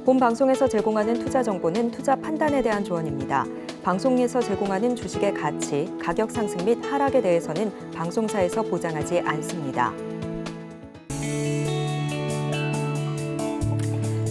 본 방송에서 제공하는 투자 정보는 투자 판단에 대한 조언입니다. 방송에서 제공하는 주식의 가치, 가격 상승 및 하락에 대해서는 방송사에서 보장하지 않습니다.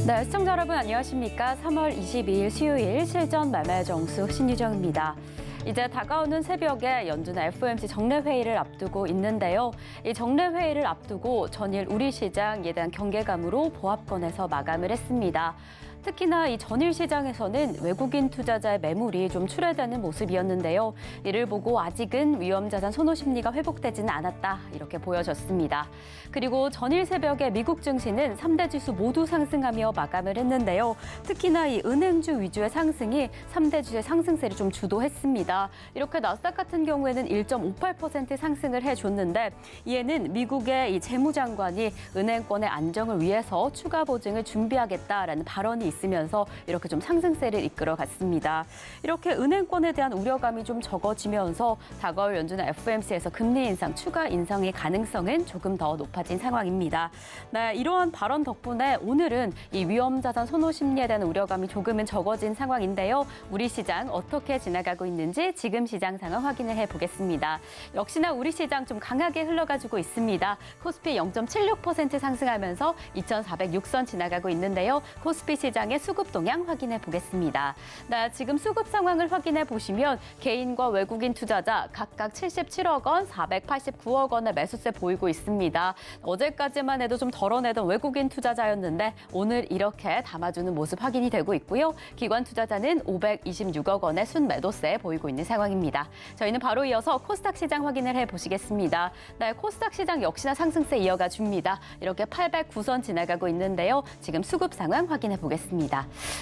네, 시청자 여러분 안녕하십니까? 3월 22일 수요일 실전 매매 정수 신유정입니다. 이제 다가오는 새벽에 연준의 FOMC 정례회의를 앞두고 있는데요. 이 정례회의를 앞두고 전일 우리 시장에 대한 경계감으로 보합권에서 마감을 했습니다. 특히나 이 전일 시장에서는 외국인 투자자의 매물이 좀 출회되는 모습이었는데요. 이를 보고 아직은 위험자산 선호 심리가 회복되지는 않았다, 이렇게 보여졌습니다. 그리고 전일 새벽에 미국 증시는 3대 지수 모두 상승하며 마감을 했는데요. 특히나 이 은행주 위주의 상승이 3대 주의 상승세를 좀 주도했습니다. 이렇게 나스닥 같은 경우에는 1.58% 상승을 해줬는데, 이에는 미국의 이 재무장관이 은행권의 안정을 위해서 추가 보증을 준비하겠다라는 발언이 있으면서 이렇게 좀 상승세를 이끌어갔습니다. 이렇게 은행권에 대한 우려감이 좀 적어지면서 다가올 연준의 FOMC에서 금리 인상, 추가 인상의 가능성은 조금 더 높아진 상황입니다. 네, 이러한 발언 덕분에 오늘은 이 위험자산 선호 심리에 대한 우려감이 조금은 적어진 상황인데요. 우리 시장 어떻게 지나가고 있는지 지금 시장 상황 확인을 해보겠습니다. 역시나 우리 시장 좀 강하게 흘러가지고 있습니다. 코스피 0.76% 상승하면서 2,406선 지나가고 있는데요. 코스피 시장의 수급 동향 확인해 보겠습니다. 네, 지금 수급 상황을 확인해 보시면 개인과 외국인 투자자 각각 77억 원, 489억 원의 매수세 보이고 있습니다. 어제까지만 해도 좀 덜어내던 외국인 투자자였는데 오늘 이렇게 담아주는 모습 확인이 되고 있고요. 기관 투자자는 526억 원의 순매도세 보이고 있는 상황입니다. 저희는 바로 이어서 코스닥 시장 확인을 해보시겠습니다. 네, 코스닥 시장 역시나 상승세 이어가 줍니다. 이렇게 809선 지나가고 있는데요. 지금 수급 상황 확인해 보겠습니다.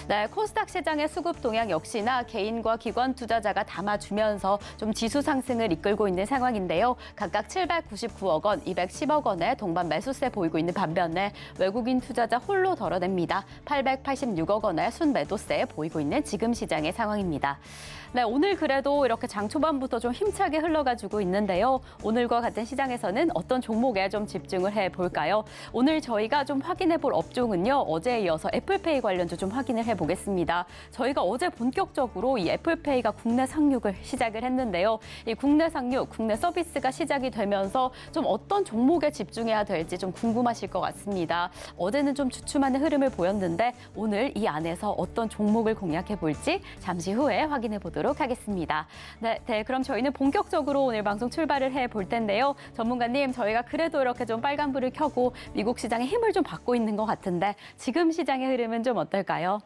네, 코스닥 시장의 수급 동향 역시나 개인과 기관 투자자가 담아주면서 좀 지수 상승을 이끌고 있는 상황인데요. 각각 799억 원, 210억 원의 동반 매수세 보이고 있는 반면에 외국인 투자자 홀로 덜어냅니다. 886억 원의 순매도세 보이고 있는 지금 시장의 상황입니다. 네, 오늘 그래도 이렇게 장 초반부터 좀 힘차게 흘러가지고 있는데요. 오늘과 같은 시장에서는 어떤 종목에 좀 집중을 해볼까요? 오늘 저희가 좀 확인해볼 업종은요. 어제에 이어서 애플페이 관련주 좀 확인을 해보겠습니다. 저희가 어제 본격적으로 이 애플페이가 국내 상륙을 시작을 했는데요. 이 국내 상륙, 국내 서비스가 시작이 되면서 좀 어떤 종목에 집중해야 될지 좀 궁금하실 것 같습니다. 어제는 좀 주춤하는 흐름을 보였는데 오늘 이 안에서 어떤 종목을 공략해볼지 잠시 후에 확인해보도록 하겠습니다. 네, 그럼 저희는 본격적으로 오늘 방송 출발을 해볼 텐데요. 전문가님, 저희가 그래도 이렇게 좀 빨간불을 켜고 미국 시장의 힘을 좀 받고 있는 것 같은데 지금 시장의 흐름은 좀 어떨까요?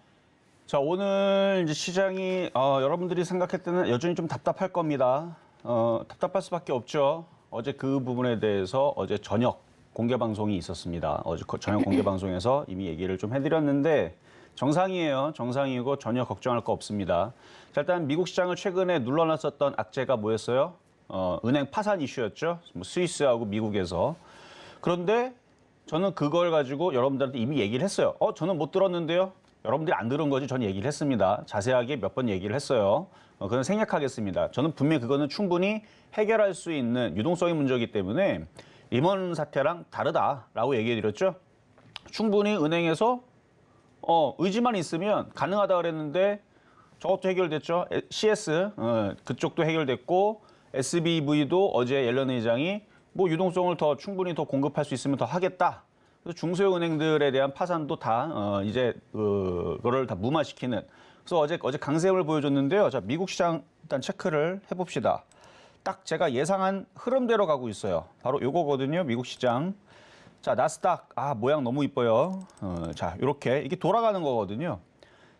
자, 오늘 이제 시장이 여러분들이 생각할 때는 여전히 좀 답답할 겁니다. 답답할 수밖에 없죠. 어제 그 부분에 대해서 어제 저녁 공개 방송이 있었습니다. 어제 저녁 공개 방송에서 이미 얘기를 좀 해드렸는데 정상이에요. 정상이고 전혀 걱정할 거 없습니다. 자, 일단 미국 시장을 최근에 눌러놨었던 악재가 뭐였어요? 은행 파산 이슈였죠. 뭐 스위스하고 미국에서. 그런데 저는 그걸 가지고 여러분들한테 이미 얘기를 했어요. 저는 못 들었는데요. 여러분들이 안 들은 거지 저는 얘기를 했습니다. 자세하게 몇 번 얘기를 했어요. 그건 생략하겠습니다. 저는 분명히 그거는 충분히 해결할 수 있는 유동성의 문제이기 때문에 리먼 사태랑 다르다라고 얘기해 드렸죠. 충분히 은행에서 의지만 있으면 가능하다 그랬는데 저것도 해결됐죠. CS 그쪽도 해결됐고 SBV도 어제 옐런 의장이 뭐 유동성을 더 충분히 더 공급할 수 있으면 더 하겠다. 그래서 중소형 은행들에 대한 파산도 다 이제 그거를 다 무마시키는. 그래서 어제 강세를 보여줬는데요. 자, 미국 시장 일단 체크를 해봅시다. 딱 제가 예상한 흐름대로 가고 있어요. 바로 요거거든요. 미국 시장. 자, 나스닥 모양 너무 이뻐요. 자, 이렇게 이게 돌아가는 거거든요.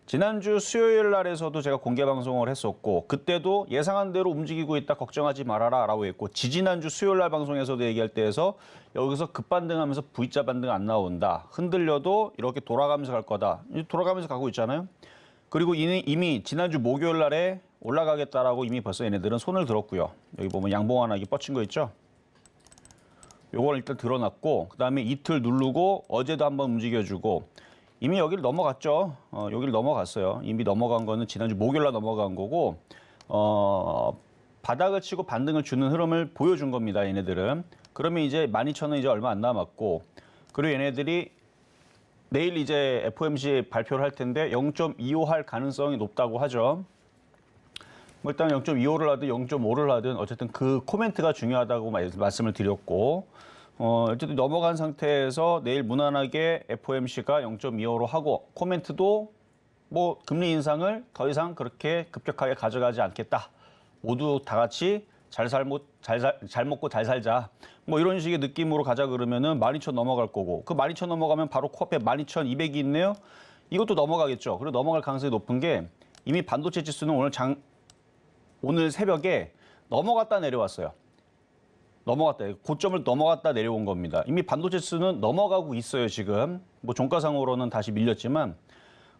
지난주 수요일 날에서도 제가 공개 방송을 했었고 그때도 예상한 대로 움직이고 있다 걱정하지 말아라 라고 했고 지지난주 수요일 날 방송에서도 얘기할 때에서 여기서 급반등하면서 V자 반등 안 나온다. 흔들려도 이렇게 돌아가면서 갈 거다. 돌아가면서 가고 있잖아요. 그리고 이미 지난주 목요일 날에 올라가겠다라고 이미 벌써 얘네들은 손을 들었고요. 여기 보면 양봉 하나 이게 뻗친 거 있죠. 요걸 일단 들어놨고 그다음에 이틀 누르고 어제도 한번 움직여주고 이미 여기를 넘어갔죠. 여기를 넘어갔어요. 이미 넘어간 거는 지난주 목요일 날 넘어간 거고 바닥을 치고 반등을 주는 흐름을 보여준 겁니다. 얘네들은. 그러면 이제 12,000원 이제 얼마 안 남았고 그리고 얘네들이 내일 이제 FOMC 발표를 할 텐데 0.25 할 가능성이 높다고 하죠. 뭐 일단 0.25를 하든 0.5를 하든 어쨌든 그 코멘트가 중요하다고 말씀을 드렸고 어쨌든 넘어간 상태에서 내일 무난하게 FOMC가 0.25로 하고 코멘트도 뭐 금리 인상을 더 이상 그렇게 급격하게 가져가지 않겠다. 모두 다 같이 잘 먹고 잘 살자. 뭐 이런 식의 느낌으로 가자 그러면은 12,000 넘어갈 거고 그 12,000 넘어가면 바로 코앞에 12,200이 있네요. 이것도 넘어가겠죠. 그리고 넘어갈 가능성이 높은 게 이미 반도체 지수는 오늘 새벽에 넘어갔다 내려왔어요. 넘어갔다. 고점을 넘어갔다 내려온 겁니다. 이미 반도체 지수는 넘어가고 있어요, 지금. 뭐 종가상으로는 다시 밀렸지만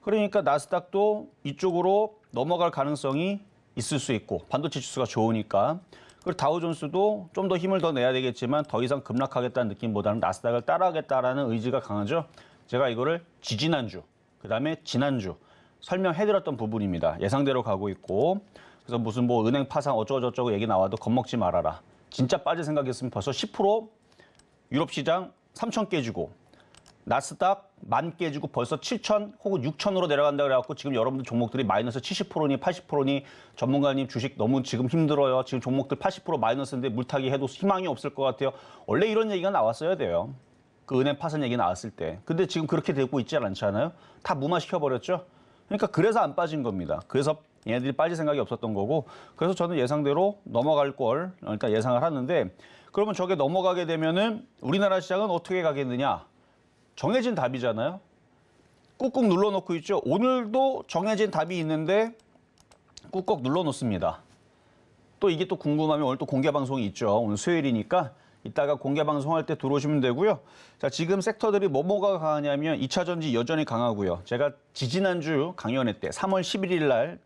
그러니까 나스닥도 이쪽으로 넘어갈 가능성이 있을 수 있고 반도체 지수가 좋으니까 그리고 다우존스도 좀 더 힘을 더 내야 되겠지만 더 이상 급락하겠다는 느낌보다는 나스닥을 따라가겠다라는 의지가 강하죠. 제가 이거를 지지난주, 그다음에 지난주 설명해드렸던 부분입니다. 예상대로 가고 있고 그래서 무슨 뭐 은행 파산 어쩌고저쩌고 얘기 나와도 겁먹지 말아라. 진짜 빠질 생각이었으면 벌써 10% 유럽 시장 3,000 깨지고 나스닥 10,000 깨지고 벌써 7,000 혹은 6,000으로 내려간다 그래갖고 지금 여러분들 종목들이 마이너스 70%니 80%니 전문가님 주식 너무 지금 힘들어요. 지금 종목들 80% 마이너스인데 물타기 해도 희망이 없을 것 같아요. 원래 이런 얘기가 나왔어야 돼요. 그 은행 파산 얘기 나왔을 때. 근데 지금 그렇게 되고 있지 않잖아요. 다 무마시켜버렸죠. 그러니까 그래서 안 빠진 겁니다. 그래서 얘네들이 빠질 생각이 없었던 거고 그래서 저는 예상대로 넘어갈 걸 일단 예상을 하는데 그러면 저게 넘어가게 되면은 우리나라 시장은 어떻게 가겠느냐. 정해진 답이잖아요. 꾹꾹 눌러놓고 있죠. 오늘도 정해진 답이 있는데 꾹꾹 눌러놓습니다. 또 이게 또 궁금하면 오늘 또 공개 방송이 있죠. 오늘 수요일이니까 이따가 공개 방송할 때 들어오시면 되고요. 자, 지금 섹터들이 뭐가 강하냐면 2차 전지 여전히 강하고요. 제가 지지난주 강연회 때 3월 11일 날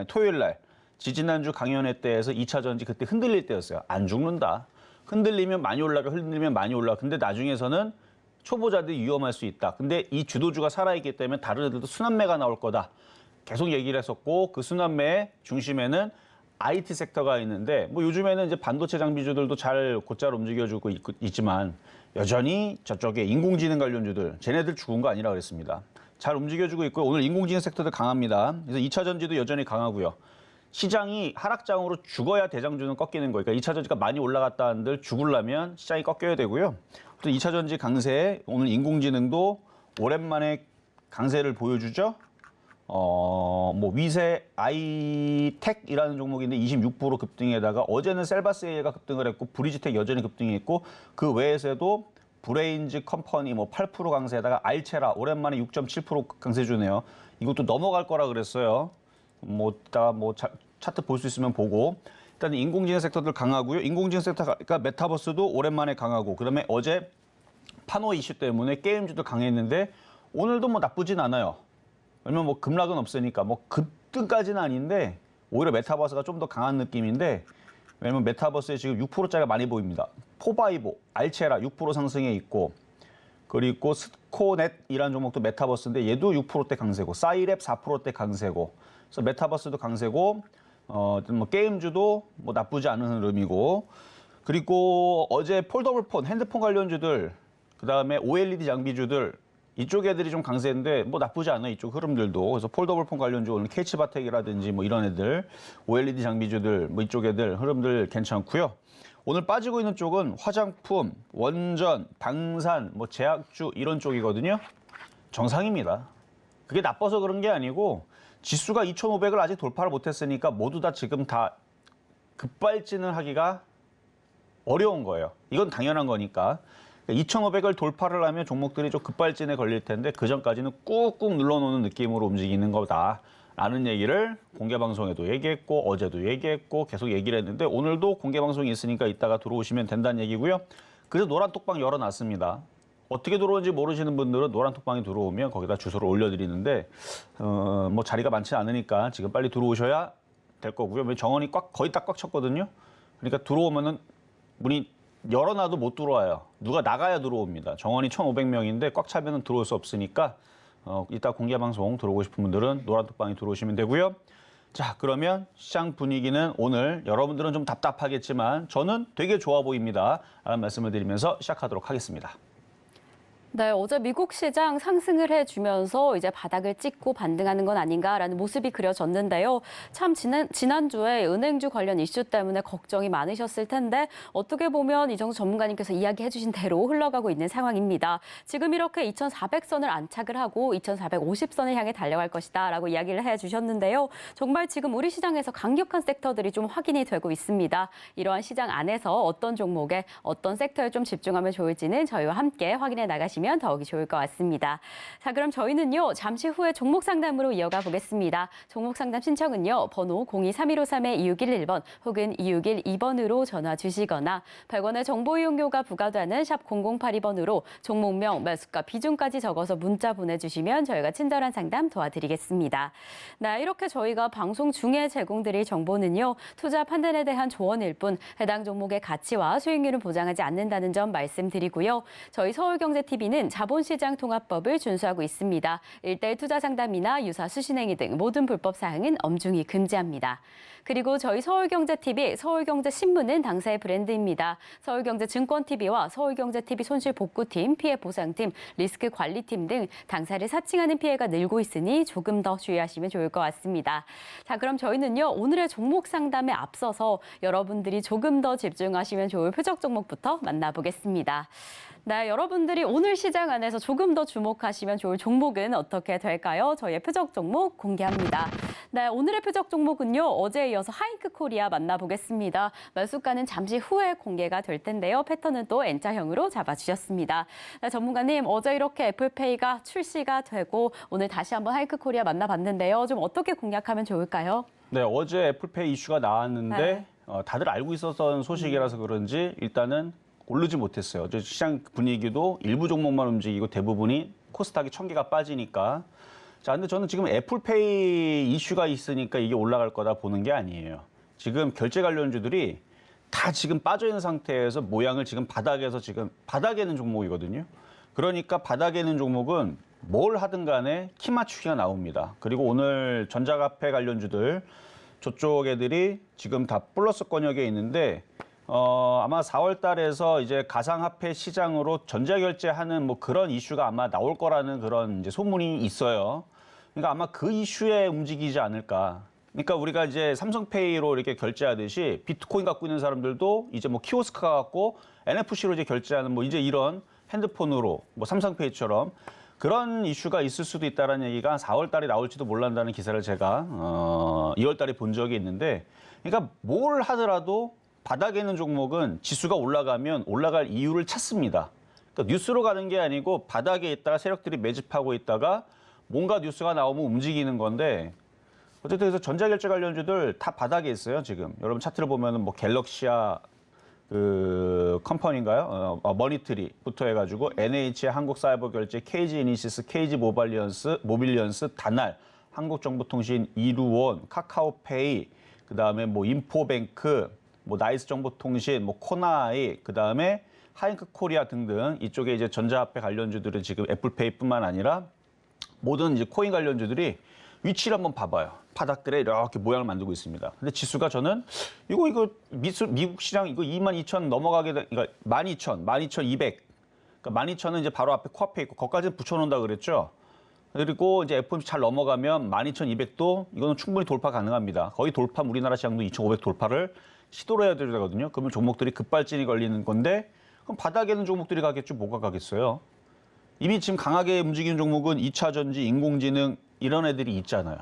토요일 날 지지난주 강연회 때에서 2차 전지 그때 흔들릴 때였어요. 안 죽는다. 흔들리면 많이 올라가 흔들리면 많이 올라가. 근데 나중에서는 초보자들이 위험할 수 있다. 근데 이 주도주가 살아있기 때문에 다른 애들도 순환매가 나올 거다. 계속 얘기를 했었고 그 순환매의 중심에는 IT 섹터가 있는데 뭐 요즘에는 이제 반도체 장비주들도 잘 곧잘 움직여주고 있지만 여전히 저쪽에 인공지능 관련주들 쟤네들 죽은 거 아니라 그랬습니다. 잘 움직여주고 있고 오늘 인공지능 섹터도 강합니다. 그래서 2차 전지도 여전히 강하고요. 시장이 하락장으로 죽어야 대장주는 꺾이는 거예요. 그러니까 2차 전지가 많이 올라갔다 한들 죽으려면 시장이 꺾여야 되고요. 또 2차 전지 강세, 오늘 인공지능도 오랜만에 강세를 보여주죠. 뭐 위세 아이텍이라는 종목인데 26% 급등에다가 어제는 셀바스A가 급등을 했고 브리지텍 여전히 급등했고 그 외에서도 브레인즈 컴퍼니 뭐 8% 강세에다가 알체라 오랜만에 6.7% 강세 주네요. 이것도 넘어갈 거라 그랬어요. 뭐 이따가 뭐 차트 볼 수 있으면 보고 일단 인공지능 섹터들 강하고요. 인공지능 섹터가 그러니까 메타버스도 오랜만에 강하고 그다음에 어제 파노 이슈 때문에 게임주도 강했는데 오늘도 뭐 나쁘진 않아요. 왜냐면 뭐 급락은 없으니까 뭐 급등까지는 아닌데 오히려 메타버스가 좀 더 강한 느낌인데 왜냐면 메타버스에 지금 6%짜리가 많이 보입니다. 포바이보, 알체라 6% 상승해 있고 그리고 스코넷이라는 종목도 메타버스인데 얘도 6%대 강세고 사이랩 4%대 강세고 그래서 메타버스도 강세고 뭐 게임주도 뭐 나쁘지 않은 흐름이고 그리고 어제 폴더블 폰, 핸드폰 관련주들 그다음에 OLED 장비주들 이쪽 애들이 좀 강세인데 뭐 나쁘지 않아요. 이쪽 흐름들도. 그래서 폴더블 폰 관련주 오늘 캐치바텍이라든지 뭐 이런 애들, OLED 장비주들 뭐 이쪽 애들 흐름들 괜찮고요. 오늘 빠지고 있는 쪽은 화장품, 원전, 방산, 뭐 제약주 이런 쪽이거든요. 정상입니다. 그게 나빠서 그런 게 아니고 지수가 2,500을 아직 돌파를 못했으니까 모두 다 지금 다 급발진을 하기가 어려운 거예요. 이건 당연한 거니까. 2,500을 돌파를 하면 종목들이 좀 급발진에 걸릴 텐데 그 전까지는 꾹꾹 눌러놓는 느낌으로 움직이는 거다라는 얘기를 공개 방송에도 얘기했고 어제도 얘기했고 계속 얘기를 했는데 오늘도 공개 방송이 있으니까 이따가 들어오시면 된다는 얘기고요. 그래서 노란 톡방 열어놨습니다. 어떻게 들어오는지 모르시는 분들은 노란 톡방에 들어오면 거기다 주소를 올려드리는데 뭐 자리가 많지 않으니까 지금 빨리 들어오셔야 될 거고요. 정원이 거의 딱 꽉 찼거든요. 그러니까 들어오면은 문이 열어놔도 못 들어와요. 누가 나가야 들어옵니다. 정원이 1,500명인데 꽉 차면은 들어올 수 없으니까 이따 공개 방송 들어오고 싶은 분들은 노란 톡방에 들어오시면 되고요. 자, 그러면 시장 분위기는 오늘 여러분들은 좀 답답하겠지만 저는 되게 좋아 보입니다. 라는 말씀을 드리면서 시작하도록 하겠습니다. 네, 어제 미국 시장 상승을 해주면서 이제 바닥을 찍고 반등하는 건 아닌가라는 모습이 그려졌는데요. 참 지난주에 은행주 관련 이슈 때문에 걱정이 많으셨을 텐데 어떻게 보면 이정수 전문가님께서 이야기해 주신 대로 흘러가고 있는 상황입니다. 지금 이렇게 2,400선을 안착을 하고 2,450선을 향해 달려갈 것이다 라고 이야기를 해주셨는데요. 정말 지금 우리 시장에서 강력한 섹터들이 좀 확인이 되고 있습니다. 이러한 시장 안에서 어떤 종목에 어떤 섹터에 좀 집중하면 좋을지는 저희와 함께 확인해 나가시면 더욱이 좋을 것 같습니다. 자, 그럼 저희는요, 잠시 후에 종목 상담으로 이어가 보겠습니다. 종목 상담 신청은요, 번호 023153-2611번 혹은 2612번으로 전화 주시거나 100원의 정보 이용료가 부과되는 샵 0082번으로 종목명, 매수가, 비중까지 적어서 문자 보내주시면 저희가 친절한 상담 도와드리겠습니다. 네, 이렇게 저희가 방송 중에 제공드릴 정보는요, 투자 판단에 대한 조언일 뿐 해당 종목의 가치와 수익률은 보장하지 않는다는 점 말씀드리고요. 저희 서울경제TV는 자본시장 통합법을 준수하고 있습니다. 1:1 투자 상담이나 유사 수신행위 등 모든 불법 사항은 엄중히 금지합니다. 그리고 저희 서울경제TV, 서울경제신문은 당사의 브랜드입니다. 서울경제증권TV와 서울경제TV 손실복구팀, 피해보상팀, 리스크관리팀 등 당사를 사칭하는 피해가 늘고 있으니 조금 더 주의하시면 좋을 것 같습니다. 자, 그럼 저희는요, 오늘의 종목 상담에 앞서서 여러분들이 조금 더 집중하시면 좋을 표적 종목부터 만나보겠습니다. 네, 여러분들이 오늘 시장 안에서 조금 더 주목하시면 좋을 종목은 어떻게 될까요? 저희의 표적 종목 공개합니다. 네, 오늘의 표적 종목은요, 어제에 이어서 하이크코리아 만나보겠습니다. 매수가는 잠시 후에 공개가 될 텐데요. 패턴은 또 N자형으로 잡아주셨습니다. 네, 전문가님, 어제 이렇게 애플페이가 출시가 되고 오늘 다시 한번 하이크코리아 만나봤는데요. 좀 어떻게 공략하면 좋을까요? 네, 어제 애플페이 이슈가 나왔는데 네. 다들 알고 있었던 소식이라서 그런지 일단은 오르지 못했어요. 어제 시장 분위기도 일부 종목만 움직이고 대부분이 코스닥이 1000개가 빠지니까. 자, 근데 저는 지금 애플페이 이슈가 있으니까 이게 올라갈 거다 보는 게 아니에요. 지금 결제 관련주들이 다 지금 빠져 있는 상태에서 모양을 지금 바닥에 있는 종목이거든요. 그러니까 바닥에 있는 종목은 뭘 하든 간에 키 맞추기가 나옵니다. 그리고 오늘 전자화폐 관련주들 저쪽 애들이 지금 다 플러스 권역에 있는데 아마 4월 달에서 이제 가상화폐 시장으로 전자결제하는 뭐 그런 이슈가 아마 나올 거라는 그런 이제 소문이 있어요. 그러니까 아마 그 이슈에 움직이지 않을까. 그러니까 우리가 이제 삼성페이로 이렇게 결제하듯이 비트코인 갖고 있는 사람들도 이제 뭐 키오스크 갖고 NFC로 이제 결제하는 뭐 이제 이런 핸드폰으로 뭐 삼성페이처럼 그런 이슈가 있을 수도 있다는 얘기가 4월 달에 나올지도 몰란다는 기사를 제가 2월 달에 본 적이 있는데, 그러니까 뭘 하더라도 바닥에 있는 종목은 지수가 올라가면 올라갈 이유를 찾습니다. 그러니까 뉴스로 가는 게 아니고 바닥에 있다가 세력들이 매집하고 있다가 뭔가 뉴스가 나오면 움직이는 건데, 어쨌든 그래서 전자결제 관련주들 다 바닥에 있어요, 지금. 여러분 차트를 보면은 뭐 갤럭시아 그 컴퍼니인가요? 머니트리부터 해가지고 NH의 한국사이버결제, KG 이니시스, KG 모빌리언스, 다날, 한국정보통신, 이루원, 카카오페이, 그다음에 뭐 인포뱅크, 뭐 나이스 정보통신, 뭐 코나이, 그다음에 하이크코리아 등등 이쪽에 이제 전자화폐 관련주들은 지금 애플페이뿐만 아니라 모든 이제 코인 관련주들이 위치를 한번 봐봐요. 바닥들에 이렇게 모양을 만들고 있습니다. 근데 지수가 저는 이거 미국 시장 이거 22,000 넘어가게 되, 그러니까 12,200. 그러니까 12,000은 이제 바로 앞에 코앞에 있고 거기까지는 붙여놓는다 그랬죠. 그리고 이제 FOMC 잘 넘어가면 12,200도 이거는 충분히 돌파 가능합니다. 거의 돌파 우리나라 시장도 2,500 돌파를 시도를 해야 되거든요. 그러면 종목들이 급발진이 걸리는 건데 그럼 바닥에 있는 종목들이 가겠죠. 뭐가 가겠어요? 이미 지금 강하게 움직이는 종목은 2차 전지, 인공지능 이런 애들이 있잖아요.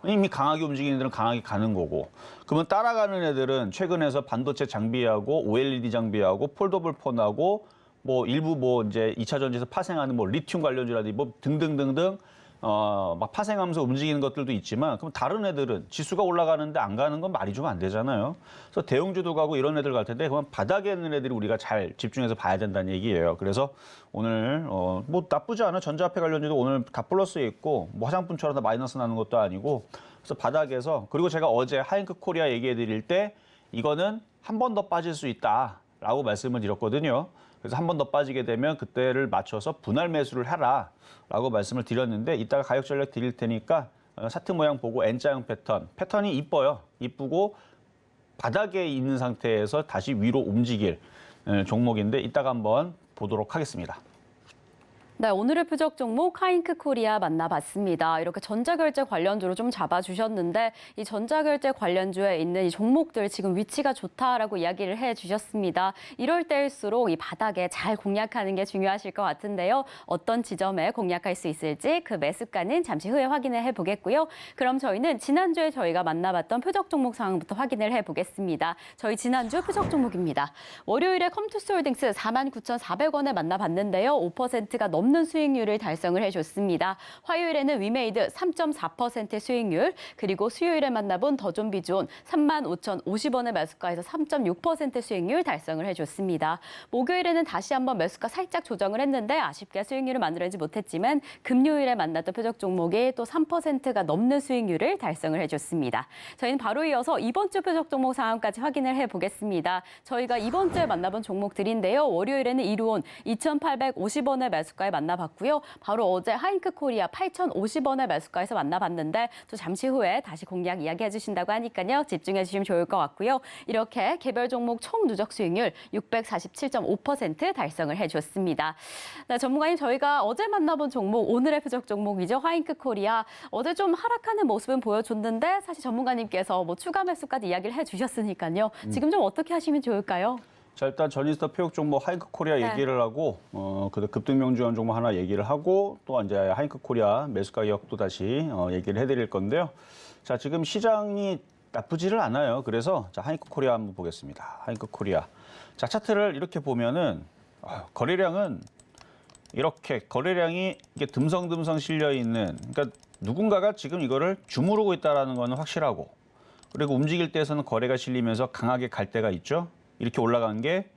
이미 강하게 움직이는 애들은 강하게 가는 거고. 그러면 따라가는 애들은 최근에서 반도체 장비하고 OLED 장비하고 폴더블 폰하고 뭐 일부 뭐 이제 2차 전지에서 파생하는 뭐 리튬 관련주라든지 뭐 등등등등 막 파생하면서 움직이는 것들도 있지만 그럼 다른 애들은 지수가 올라가는데 안 가는 건 말이 좀 안 되잖아요. 그래서 대형주도 가고 이런 애들 갈 텐데 그러면 바닥에 있는 애들이 우리가 잘 집중해서 봐야 된다는 얘기예요. 그래서 오늘 뭐 나쁘지 않아. 전자화폐 관련주도 오늘 다 플러스에 있고 뭐 화장품처럼 다 마이너스 나는 것도 아니고 그래서 바닥에서 그리고 제가 어제 하이크코리아 얘기해 드릴 때 이거는 한 번 더 빠질 수 있다라고 말씀을 드렸거든요. 그래서 한 번 더 빠지게 되면 그때를 맞춰서 분할 매수를 해라라고 말씀을 드렸는데 이따가 가격 전략 드릴 테니까 차트 모양 보고 N자형 패턴이 이뻐요. 이쁘고 바닥에 있는 상태에서 다시 위로 움직일 종목인데 이따가 한번 보도록 하겠습니다. 네, 오늘의 표적 종목 하잉크 코리아 만나봤습니다. 이렇게 전자결제 관련주로 좀 잡아주셨는데 이 전자결제 관련주에 있는 이 종목들 지금 위치가 좋다라고 이야기를 해주셨습니다. 이럴 때일수록 이 바닥에 잘 공략하는 게 중요하실 것 같은데요. 어떤 지점에 공략할 수 있을지 그 매수가는 잠시 후에 확인을 해보겠고요. 그럼 저희는 지난주에 저희가 만나봤던 표적 종목 상황부터 확인을 해보겠습니다. 저희 지난주 표적 종목입니다. 월요일에 컴투스홀딩스 49,400원에 만나봤는데요. 5%가 넘는 수익률을 달성을 해줬습니다. 화요일에는 위메이드 3.4% 수익률, 그리고 수요일에 만나본 더존비존 35,050원의 매수가에서 3.6% 수익률 달성을 해줬습니다. 목요일에는 다시 한번 매수가 살짝 조정을 했는데 아쉽게 수익률을 만들어내지 못했지만 금요일에 만났던 표적 종목이 또 3%가 넘는 수익률을 달성을 해줬습니다. 저희는 바로 이어서 이번 주 표적 종목 상황까지 확인을 해보겠습니다. 저희가 이번 주에 만나본 종목들인데요. 월요일에는 이루온 2,850원의 매수가에 만나봤고요. 바로 어제 하잉크 코리아 8,050원의 매수가에서 만나봤는데 또 잠시 후에 다시 공략 이야기해 주신다고 하니까요. 집중해 주시면 좋을 것 같고요. 이렇게 개별 종목 총 누적 수익률 647.5% 달성을 해줬습니다. 네, 전문가님, 저희가 어제 만나본 종목, 오늘의 표적 종목이죠. 하잉크 코리아. 어제 좀 하락하는 모습은 보여줬는데 사실 전문가님께서 뭐 추가 매수까지 이야기를 해주셨으니까요. 지금 좀 어떻게 하시면 좋을까요? 자, 일단 전인스타 표적 종목 하잉크 코리아 네. 얘기를 하고, 그 급등명주한 종목 하나 얘기를 하고, 또 이제 하잉크 코리아 매수 가격도 다시 얘기를 해드릴 건데요. 자, 지금 시장이 나쁘지를 않아요. 그래서 자, 하잉크 코리아 한번 보겠습니다. 하잉크 코리아. 자, 차트를 이렇게 보면은 거래량은 이렇게 거래량이 이게 듬성듬성 실려 있는, 그러니까 누군가가 지금 이거를 주무르고 있다라는 거는 확실하고, 그리고 움직일 때에서는 거래가 실리면서 강하게 갈 때가 있죠. 이렇게 올라간 게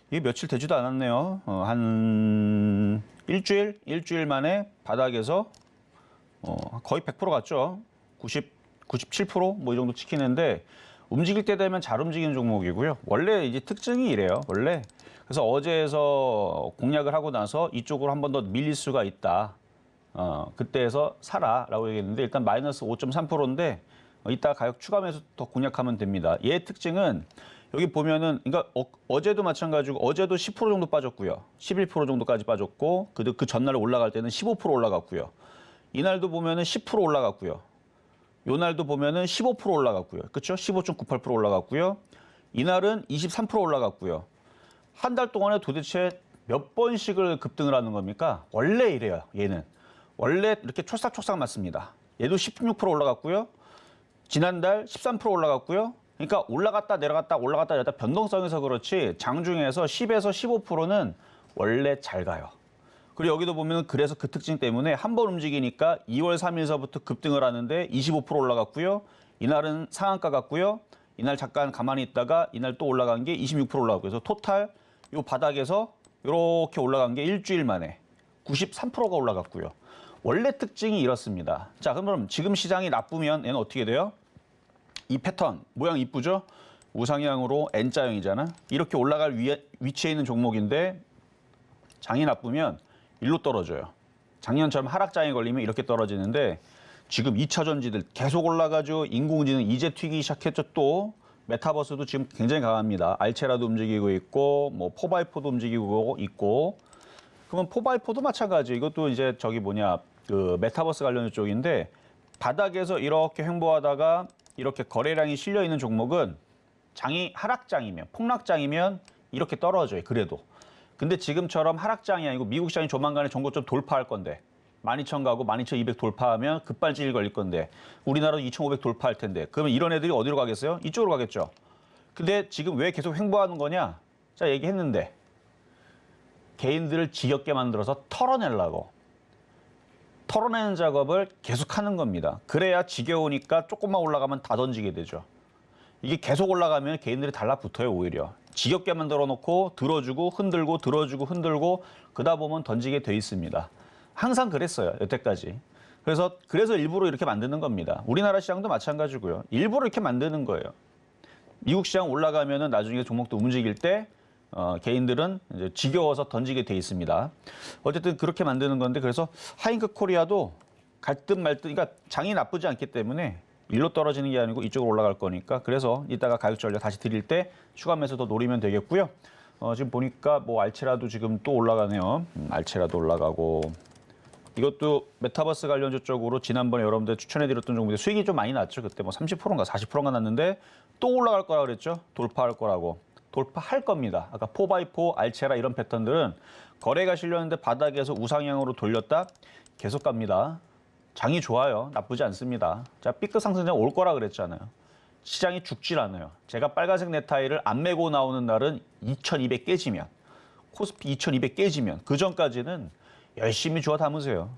이게 며칠 되지도 않았네요. 한 일주일 만에 바닥에서 거의 100% 갔죠. 97% 뭐 이 정도 찍히는데 움직일 때 되면 잘 움직이는 종목이고요. 원래 이제 특징이 이래요. 원래. 그래서 어제에서 공략을 하고 나서 이쪽으로 한 번 더 밀릴 수가 있다. 그때에서 사라라고 얘기했는데 일단 마이너스 5.3%인데 이따 가격 추가 매수 더 공략하면 됩니다. 얘의 특징은 여기 보면은, 그러니까 어제도 마찬가지고 어제도 10% 정도 빠졌고요. 11% 정도까지 빠졌고, 그 전날 올라갈 때는 15% 올라갔고요. 이날도 보면은 10% 올라갔고요. 요 날도 보면은 15% 올라갔고요. 그렇죠? 15.98% 올라갔고요. 이날은 23% 올라갔고요. 한 달 동안에 도대체 몇 번씩을 급등을 하는 겁니까? 원래 이래요, 얘는. 원래 이렇게 촐싹촐싹 맞습니다. 얘도 16% 올라갔고요. 지난달 13% 올라갔고요. 그러니까 올라갔다 내려갔다 변동성에서 그렇지 장중에서 10에서 15%는 원래 잘 가요. 그리고 여기도 보면 그래서 그 특징 때문에 한 번 움직이니까 2월 3일서부터 급등을 하는데 25% 올라갔고요. 이날은 상한가 갔고요. 이날 잠깐 가만히 있다가 이날 또 올라간 게 26% 올라가고, 그래서 토탈 이 바닥에서 이렇게 올라간 게 일주일 만에 93%가 올라갔고요. 원래 특징이 이렇습니다. 자, 그럼 지금 시장이 나쁘면 얘는 어떻게 돼요? 이 패턴 모양 이쁘죠? 우상향으로 N자형이잖아. 이렇게 올라갈 위치에 있는 종목인데 장이 나쁘면 일로 떨어져요. 작년처럼 하락장에 걸리면 이렇게 떨어지는데 지금 2차 전지들 계속 올라가죠. 인공지능 이제 튀기 시작했죠. 또 메타버스도 지금 굉장히 강합니다. 알체라도 움직이고 있고, 뭐 4x4도 움직이고 있고. 그러면 4x4도 마찬가지. 이것도 이제 그 메타버스 관련 쪽인데 바닥에서 이렇게 횡보하다가 이렇게 거래량이 실려 있는 종목은 장이 하락장이면, 폭락장이면 이렇게 떨어져요. 그래도. 근데 지금처럼 하락장이 아니고 미국 시장이 조만간에 전고점 돌파할 건데 12,000 가고 12,200 돌파하면 급발진이 걸릴 건데 우리나라도 2,500 돌파할 텐데 그러면 이런 애들이 어디로 가겠어요? 이쪽으로 가겠죠. 근데 지금 왜 계속 횡보하는 거냐? 자, 얘기했는데 개인들을 지겹게 만들어서 털어내려고. 털어내는 작업을 계속하는 겁니다. 그래야 지겨우니까 조금만 올라가면 다 던지게 되죠. 이게 계속 올라가면 개인들이 달라붙어요, 오히려. 지겹게 만들어 놓고 들어주고 흔들고 들어주고 흔들고 그러다 보면 던지게 돼 있습니다. 항상 그랬어요, 여태까지. 그래서 일부러 이렇게 만드는 겁니다. 우리나라 시장도 마찬가지고요. 일부러 이렇게 만드는 거예요. 미국 시장 올라가면은 나중에 종목도 움직일 때 개인들은 이제 지겨워서 던지게 돼 있습니다. 어쨌든 그렇게 만드는 건데 그래서 하잉크 코리아도 갈 듯 말 듯, 그러니까 장이 나쁘지 않기 때문에 일로 떨어지는 게 아니고 이쪽으로 올라갈 거니까 그래서 이따가 가격 전략 다시 드릴 때 추가 매수 더 노리면 되겠고요. 지금 보니까 뭐 알체라도 지금 또 올라가네요. 알체라도 올라가고. 이것도 메타버스 관련주 쪽으로 지난번에 여러분들 추천해드렸던 종목인데 수익이 좀 많이 났죠. 그때 뭐 30%인가 40%인가 났는데 또 올라갈 거라 그랬죠. 돌파할 거라고. 돌파할 겁니다. 아까 4x4, 알체라 이런 패턴들은 거래가 실렸는데 바닥에서 우상향으로 돌렸다 계속 갑니다. 장이 좋아요. 나쁘지 않습니다. 자, B급 상승장 올 거라 그랬잖아요. 시장이 죽질 않아요. 제가 빨간색 넥타이를 안 메고 나오는 날은 2200 깨지면, 코스피 2200 깨지면 그 전까지는 열심히 주워 담으세요.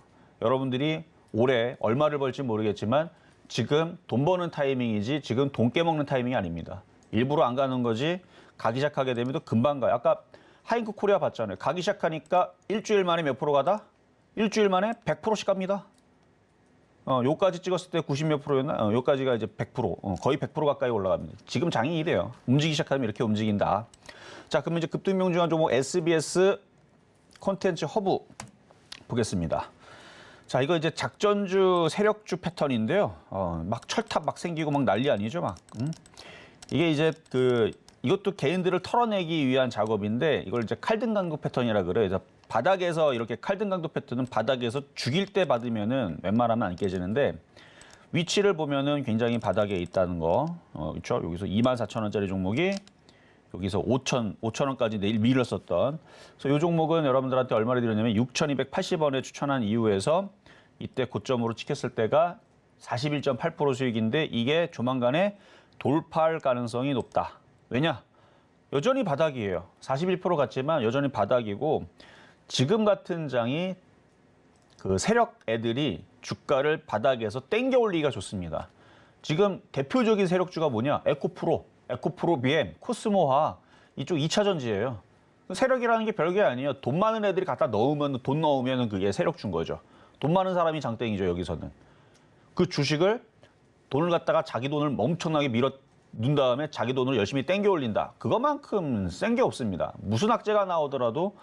여러분들이 올해 얼마를 벌지 모르겠지만 지금 돈 버는 타이밍이지 지금 돈 깨먹는 타이밍이 아닙니다. 일부러 안 가는 거지 가기 시작하게 되면 또 금방 가요. 아까 하잉크 코리아 봤잖아요. 가기 시작하니까 일주일 만에 몇 프로 가다? 일주일 만에 100%씩 갑니다. 요까지 찍었을 때 90 몇 프로였나? 요까지가 이제 100%, 거의 100% 가까이 올라갑니다. 지금 장이 이래요. 움직이기 시작하면 이렇게 움직인다. 자, 그러면 이제 급등명중한 종목 SBS 콘텐츠 허브 보겠습니다. 자, 이거 이제 작전주 세력주 패턴인데요. 막 철탑 막 생기고 막 난리 아니죠, 막. 이게 이제 이것도 개인들을 털어내기 위한 작업인데 이걸 이제 칼등강도 패턴이라 그래요. 그래서 바닥에서 이렇게 칼등강도 패턴은 바닥에서 죽일 때 받으면은 웬만하면 안 깨지는데 위치를 보면은 굉장히 바닥에 있다는 거. 그렇죠? 여기서 24,000원짜리 종목이 여기서 5,000원까지 내일 밀었었던. 그래서 이 종목은 여러분들한테 얼마를 드렸냐면 6,280원에 추천한 이후에서 이때 고점으로 찍혔을 때가 41.8% 수익인데 이게 조만간에 돌파할 가능성이 높다. 왜냐? 여전히 바닥이에요. 41% 같지만 여전히 바닥이고 지금 같은 장이 그 세력 애들이 주가를 바닥에서 땡겨 올리기가 좋습니다. 지금 대표적인 세력주가 뭐냐? 에코프로, BM, 코스모화 이쪽 2차 전지예요. 세력이라는 게 별게 아니에요. 돈 많은 애들이 갖다 넣으면 돈 넣으면 그게 세력주인 거죠. 돈 많은 사람이 장땡이죠, 여기서는. 그 주식을 돈을 갖다가 자기 돈을 엄청나게 넣은 다음에 자기 돈을 열심히 땡겨 올린다. 그것만큼 센 게 없습니다. 무슨 악재가 나오더라도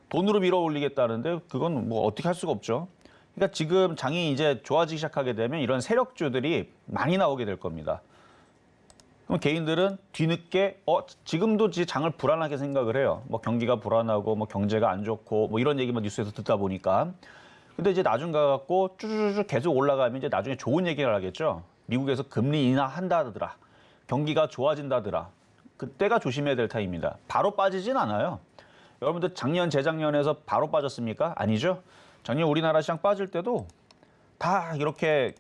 돈으로 밀어 올리겠다는데 그건 뭐 어떻게 할 수가 없죠. 그러니까 지금 장이 이제 좋아지기 시작하게 되면 이런 세력주들이 많이 나오게 될 겁니다. 그럼 개인들은 뒤늦게 지금도 장을 불안하게 생각을 해요. 뭐 경기가 불안하고 뭐 경제가 안 좋고 뭐 이런 얘기만 뉴스에서 듣다 보니까. 근데 이제 나중 가갖고 쭈쭈쭈 계속 올라가면 이제 나중에 좋은 얘기를 하겠죠. 미국에서 금리 인하한다더라. 경기가 좋아진다더라. 그때가 조심해야 될 타임입니다. 바로 빠지진 않아요. 여러분들 작년, 재작년에서 바로 빠졌습니까? 아니죠. 작년 우리나라 시장 빠질 때도 다 이렇게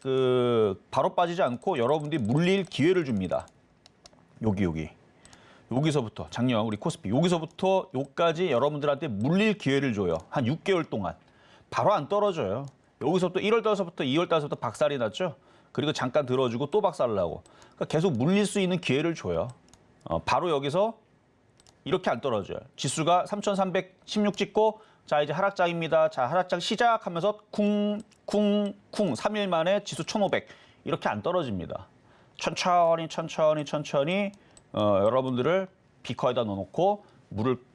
바로 빠지지 않고 여러분들이 물릴 기회를 줍니다. 여기서부터 작년 우리 코스피 여기서부터 여기까지 여러분들한테 물릴 기회를 줘요. 한 6개월 동안. 바로 안 떨어져요. 여기서부터 1월 달서부터 2월 달서부터 박살이 났죠. 그리고 잠깐 들어주고 또 박살 나고. 그러니까 계속 물릴 수 있는 기회를 줘요. 바로 여기서 이렇게 안 떨어져요. 지수가 3,316 찍고 자 이제 하락장입니다. 자 하락장 시작하면서 쿵쿵쿵 3일 만에 지수 1,500 이렇게 안 떨어집니다. 천천히 여러분들을 비커에다 넣어놓고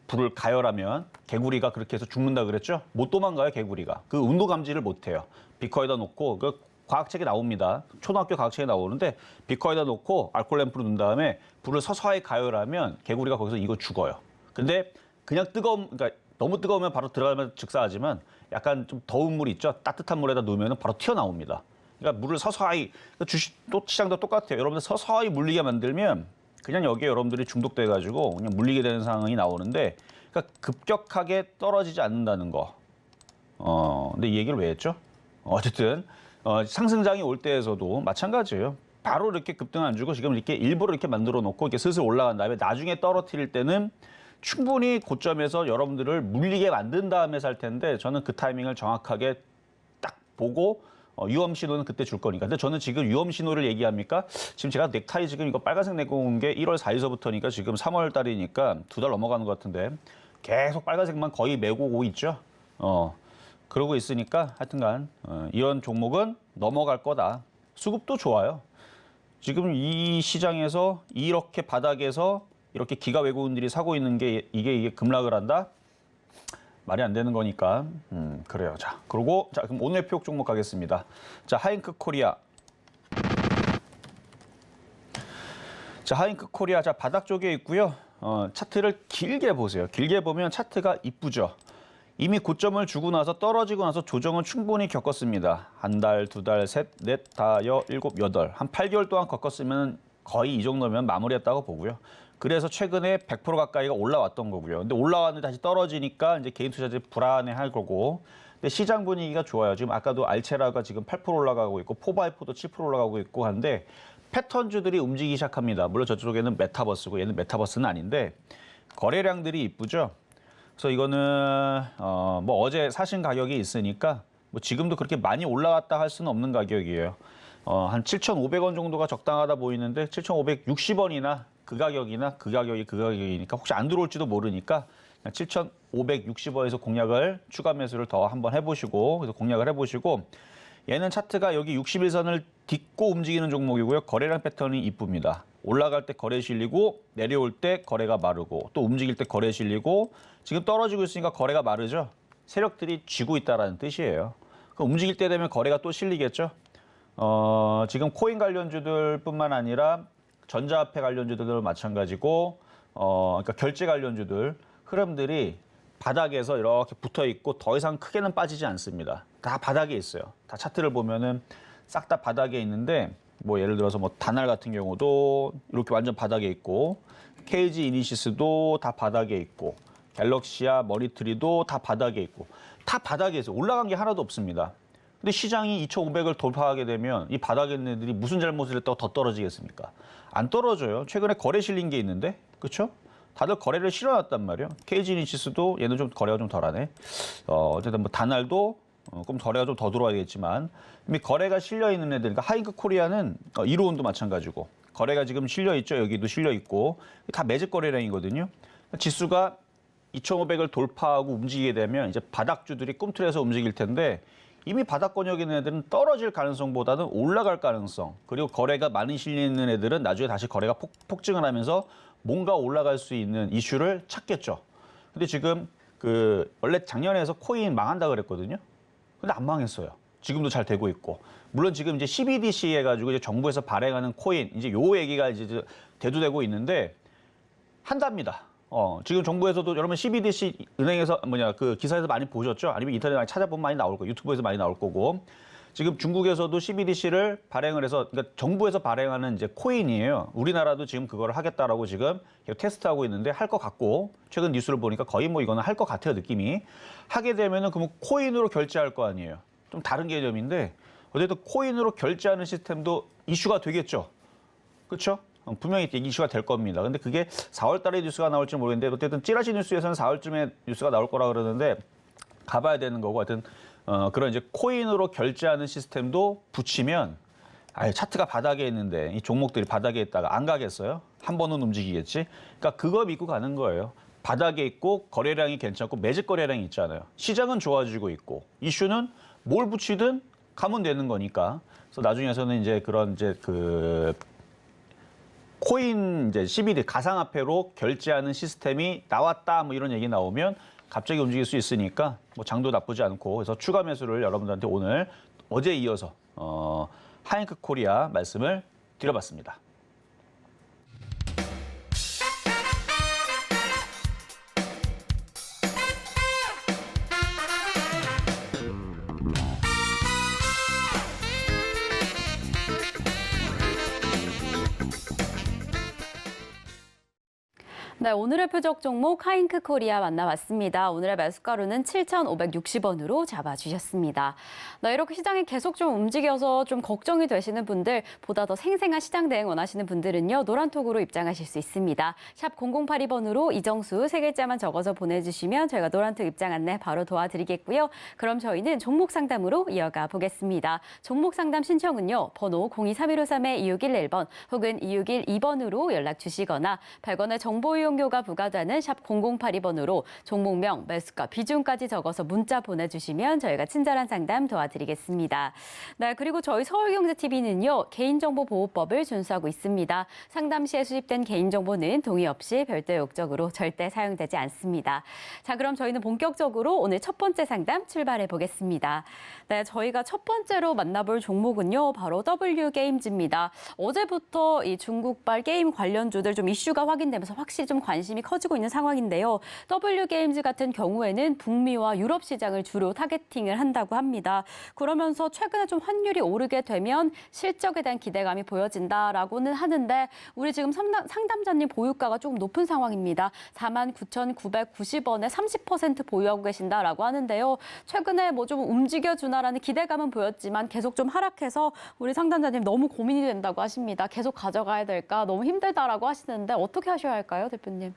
불을 가열하면 개구리가 그렇게 해서 죽는다 그랬죠? 못 도망가요 개구리가. 그 온도 감지를 못해요. 비커에다 놓고 그 과학책에 나옵니다. 초등학교 과학책에 나오는데 비커에다 놓고 알코올 램프를 넣은 다음에 불을 서서히 가열하면 개구리가 거기서 이거 죽어요. 근데 그냥 그러니까 너무 뜨거우면 바로 들어가면 즉사하지만 약간 좀 더운 물 있죠? 따뜻한 물에다 놓으면 바로 튀어나옵니다. 그러니까 물을 서서히 주식 또 시장도 똑같아요. 여러분들 서서히 물리게 만들면 그냥 여기에 여러분들이 중독돼가지고 그냥 물리게 되는 상황이 나오는데 그러니까 급격하게 떨어지지 않는다는 거. 근데 이 얘기를 왜 했죠? 어쨌든 상승장이 올 때에서도 마찬가지예요. 바로 이렇게 급등 안 주고 지금 이렇게 일부러 이렇게 만들어 놓고 이렇게 슬슬 올라간 다음에 나중에 떨어뜨릴 때는 충분히 고점에서 여러분들을 물리게 만든 다음에 살 텐데 저는 그 타이밍을 정확하게 딱 보고 위험 신호는 그때 줄 거니까. 근데 저는 지금 위험 신호를 얘기합니까? 지금 제가 넥타이 지금 이거 빨간색 내고 온 게 1월 4일서부터니까 지금 3월 달이니까 2달 넘어가는 것 같은데 계속 빨간색만 거의 메고 오고 있죠. 그러고 있으니까 하여튼간 이런 종목은 넘어갈 거다. 수급도 좋아요. 지금 이 시장에서 이렇게 바닥에서 이렇게 기가 외국인들이 사고 있는 게 이게 급락을 한다? 말이 안 되는 거니까 그래요. 자, 그리고 그럼 오늘 표적 종목 가겠습니다. 자, 하잉크 코리아. 자, 하잉크 코리아 자 바닥 쪽에 있고요. 차트를 길게 보세요. 길게 보면 차트가 이쁘죠. 이미 고점을 주고 나서 떨어지고 나서 조정은 충분히 겪었습니다. 한 달, 두 달, 셋, 넷, 다, 일곱, 여덟. 한 8개월 동안 겪었으면 거의 이 정도면 마무리했다고 보고요. 그래서 최근에 100% 가까이가 올라왔던 거고요. 근데 올라왔는데 다시 떨어지니까 이제 개인 투자자들이 불안해할 거고. 근데 시장 분위기가 좋아요. 지금 아까도 알체라가 지금 8% 올라가고 있고 포바이포도 7% 올라가고 있고 한데 패턴주들이 움직이기 시작합니다. 물론 저쪽에는 메타버스고 얘는 메타버스는 아닌데 거래량들이 이쁘죠. 그래서 이거는 뭐 어제 사신 가격이 있으니까 뭐 지금도 그렇게 많이 올라갔다 할 수는 없는 가격이에요. 한 7,500원 정도가 적당하다 보이는데 7,560원이나 그 가격이나 그 가격이니까 혹시 안 들어올지도 모르니까 7,560원에서 공략을 추가 매수를 더 한번 해보시고 그래서 공략을 해보시고 얘는 차트가 여기 61선을 딛고 움직이는 종목이고요. 거래량 패턴이 이쁩니다. 올라갈 때 거래 실리고 내려올 때 거래가 마르고 또 움직일 때 거래 실리고 지금 떨어지고 있으니까 거래가 마르죠. 세력들이 쥐고 있다라는 뜻이에요. 그럼 움직일 때 되면 거래가 또 실리겠죠. 지금 코인 관련주들뿐만 아니라 전자화폐 관련주들도 마찬가지고 그러니까 결제 관련주들 흐름들이 바닥에서 이렇게 붙어 있고 더 이상 크게는 빠지지 않습니다. 다 바닥에 있어요. 다 차트를 보면은 싹 다 바닥에 있는데 뭐 예를 들어서 뭐 다날 같은 경우도 이렇게 완전 바닥에 있고 KG 이니시스도 다 바닥에 있고 갤럭시아 머니트리도 다 바닥에 있고 다 바닥에 있어요. 올라간 게 하나도 없습니다. 근데 시장이 2,500을 돌파하게 되면 이 바닥에 있는 애들이 무슨 잘못을 했다고 더 떨어지겠습니까? 안 떨어져요. 최근에 거래 실린 게 있는데 그렇죠? 다들 거래를 실어놨단 말이에요. KG 이니시스도 얘는 좀 거래가 좀 덜하네. 어쨌든 뭐 다날도 그럼 거래가 좀 더 들어와야겠지만 이미 거래가 실려 있는 애들, 그러니까 하이크 코리아는 이로운도 마찬가지고 거래가 지금 실려 있죠. 여기도 실려 있고 다 매직 거래량이거든요. 지수가 2,500을 돌파하고 움직이게 되면 이제 바닥주들이 꿈틀에서 움직일 텐데 이미 바닥권역 있는 애들은 떨어질 가능성보다는 올라갈 가능성 그리고 거래가 많이 실려 있는 애들은 나중에 다시 거래가 폭증을 하면서 뭔가 올라갈 수 있는 이슈를 찾겠죠. 근데 지금 원래 작년에서 코인 망한다 그랬거든요. 근데 안 망했어요. 지금도 잘 되고 있고. 물론 지금 이제 CBDC 해가지고 이제 정부에서 발행하는 코인, 이제 요 얘기가 이제 대두되고 있는데 한답니다. 지금 정부에서도 여러분 CBDC 은행에서 그 기사에서 많이 보셨죠? 아니면 인터넷 많이 찾아보면 많이 나올 거고, 유튜브에서 많이 나올 거고. 지금 중국에서도 CBDC를 발행을 해서, 그러니까 정부에서 발행하는 이제 코인이에요. 우리나라도 지금 그거를 하겠다라고 지금 테스트하고 있는데 할 것 같고, 최근 뉴스를 보니까 거의 뭐 이거는 할 것 같아요, 느낌이. 하게 되면은 그러면 코인으로 결제할 거 아니에요. 좀 다른 개념인데, 어쨌든 코인으로 결제하는 시스템도 이슈가 되겠죠. 그렇죠? 분명히 이슈가 될 겁니다. 근데 그게 4월 달에 뉴스가 나올지 모르겠는데, 어쨌든 찌라시 뉴스에서는 4월쯤에 뉴스가 나올 거라 그러는데, 가봐야 되는 거고, 하여튼, 그런 이제 코인으로 결제하는 시스템도 붙이면, 차트가 바닥에 있는데, 이 종목들이 바닥에 있다가 안 가겠어요? 한 번은 움직이겠지? 그러니까 그거 믿고 가는 거예요. 바닥에 있고, 거래량이 괜찮고, 매직 거래량이 있잖아요. 시장은 좋아지고 있고, 이슈는 뭘 붙이든 가면 되는 거니까. 그래서 나중에서는 이제 그런 이제 코인 이제 CBD 가상화폐로 결제하는 시스템이 나왔다 뭐 이런 얘기 나오면 갑자기 움직일 수 있으니까 뭐 장도 나쁘지 않고 그래서 추가 매수를 여러분들한테 오늘 어제 이어서 하이크 코리아 말씀을 드려봤습니다. 네, 오늘의 표적 종목 하잉크 코리아 만나봤습니다. 오늘의 매수가로는 7,560원으로 잡아주셨습니다. 네, 이렇게 시장이 계속 좀 움직여서 좀 걱정이 되시는 분들, 보다 더 생생한 시장 대응 원하시는 분들은요, 노란톡으로 입장하실 수 있습니다. 샵 0082번으로 이정수 3글자만 적어서 보내주시면 저희가 노란톡 입장 안내 바로 도와드리겠고요. 그럼 저희는 종목 상담으로 이어가 보겠습니다. 종목 상담 신청은요, 번호 023153-2611번 혹은 2612번으로 연락 주시거나 100원의 정보 이용료가 부과되는 샵 0082번으로 종목명, 매수가, 비중까지 적어서 문자 보내주시면 저희가 친절한 상담 도와드리겠습니다. 네, 그리고 저희 서울경제TV는요, 개인정보보호법을 준수하고 있습니다. 상담 시에 수집된 개인정보는 동의 없이 별도의 목적으로 절대 사용되지 않습니다. 자, 그럼 저희는 본격적으로 오늘 첫 번째 상담 출발해 보겠습니다. 네, 저희가 첫 번째로 만나볼 종목은요, 바로 W게임즈입니다. 어제부터 이 중국발 게임 관련주들 좀 이슈가 확인되면서 확실히 좀 관심이 커지고 있는 상황인데요. W게임즈 같은 경우에는 북미와 유럽 시장을 주로 타겟팅을 한다고 합니다. 그러면서 최근에 좀 환율이 오르게 되면 실적에 대한 기대감이 보여진다라고는 하는데 우리 지금 상담자님 보유가가 조금 높은 상황입니다. 49,990원에 30% 보유하고 계신다라고 하는데요. 최근에 뭐 좀 움직여주나라는 기대감은 보였지만 계속 좀 하락해서 우리 상담자님 너무 고민이 된다고 하십니다. 계속 가져가야 될까? 너무 힘들다라고 하시는데 어떻게 하셔야 할까요, 대표님?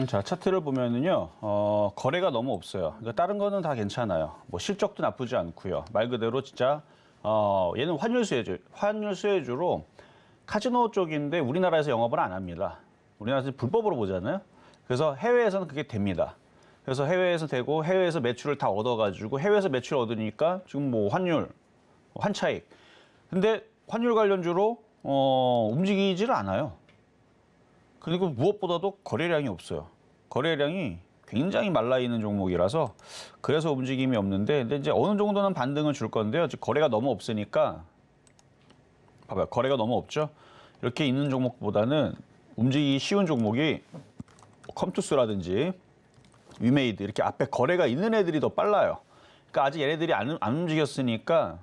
자, 차트를 보면은요, 거래가 너무 없어요. 그러니까 다른 거는 다 괜찮아요. 뭐 실적도 나쁘지 않고요. 말 그대로 진짜, 얘는 환율 수혜주로 카지노 쪽인데 우리나라에서 영업을 안 합니다. 우리나라에서 불법으로 보잖아요. 그래서 해외에서는 그게 됩니다. 그래서 해외에서 되고 해외에서 매출을 다 얻어가지고 해외에서 매출 얻으니까 지금 뭐 환율, 환차익. 근데 환율 관련주로 움직이지를 않아요. 그리고 무엇보다도 거래량이 없어요. 거래량이 굉장히 말라있는 종목이라서 그래서 움직임이 없는데 근데 이제 어느 정도는 반등을 줄 건데요. 지금 거래가 너무 없으니까 봐봐요. 거래가 너무 없죠. 이렇게 있는 종목보다는 움직이기 쉬운 종목이 컴투스라든지 위메이드 이렇게 앞에 거래가 있는 애들이 더 빨라요. 그러니까 아직 얘네들이 안 움직였으니까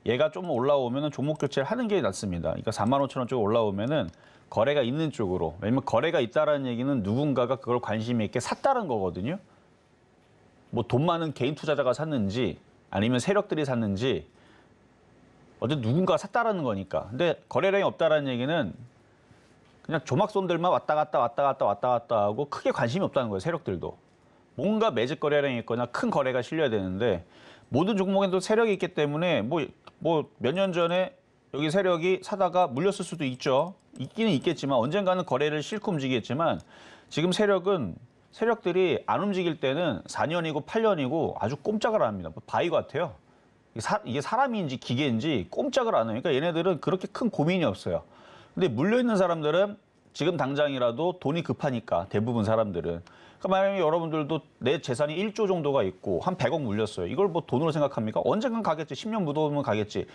얘가 좀 올라오면은 종목 교체를 하는 게 낫습니다. 그러니까 45,000원 쪽 올라오면은 거래가 있는 쪽으로. 왜냐면 거래가 있다라는 얘기는 누군가가 그걸 관심 있게 샀다는 거거든요. 뭐 돈 많은 개인 투자자가 샀는지 아니면 세력들이 샀는지 어쨌든 누군가가 샀다라는 거니까. 근데 거래량이 없다라는 얘기는 그냥 조막손들만 왔다 갔다 하고 크게 관심이 없다는 거예요. 세력들도. 뭔가 매집 거래량이 있거나 큰 거래가 실려야 되는데 모든 종목에도 세력이 있기 때문에 뭐 몇 년 전에 여기 세력이 사다가 물렸을 수도 있죠. 있기는 있겠지만 언젠가는 거래를 싫고 움직이겠지만 지금 세력들이 안 움직일 때는 4년이고 8년이고 아주 꼼짝을 안 합니다. 바위 같아요. 이게 사람인지 기계인지 꼼짝을 안 해요. 그러니까 얘네들은 그렇게 큰 고민이 없어요. 근데 물려있는 사람들은 지금 당장이라도 돈이 급하니까 대부분 사람들은. 그러니까 만약에 여러분들도 내 재산이 1조 정도가 있고 한 100억 물렸어요. 이걸 뭐 돈으로 생각합니까? 언젠간 가겠지. 10년 묻어오면 가겠지.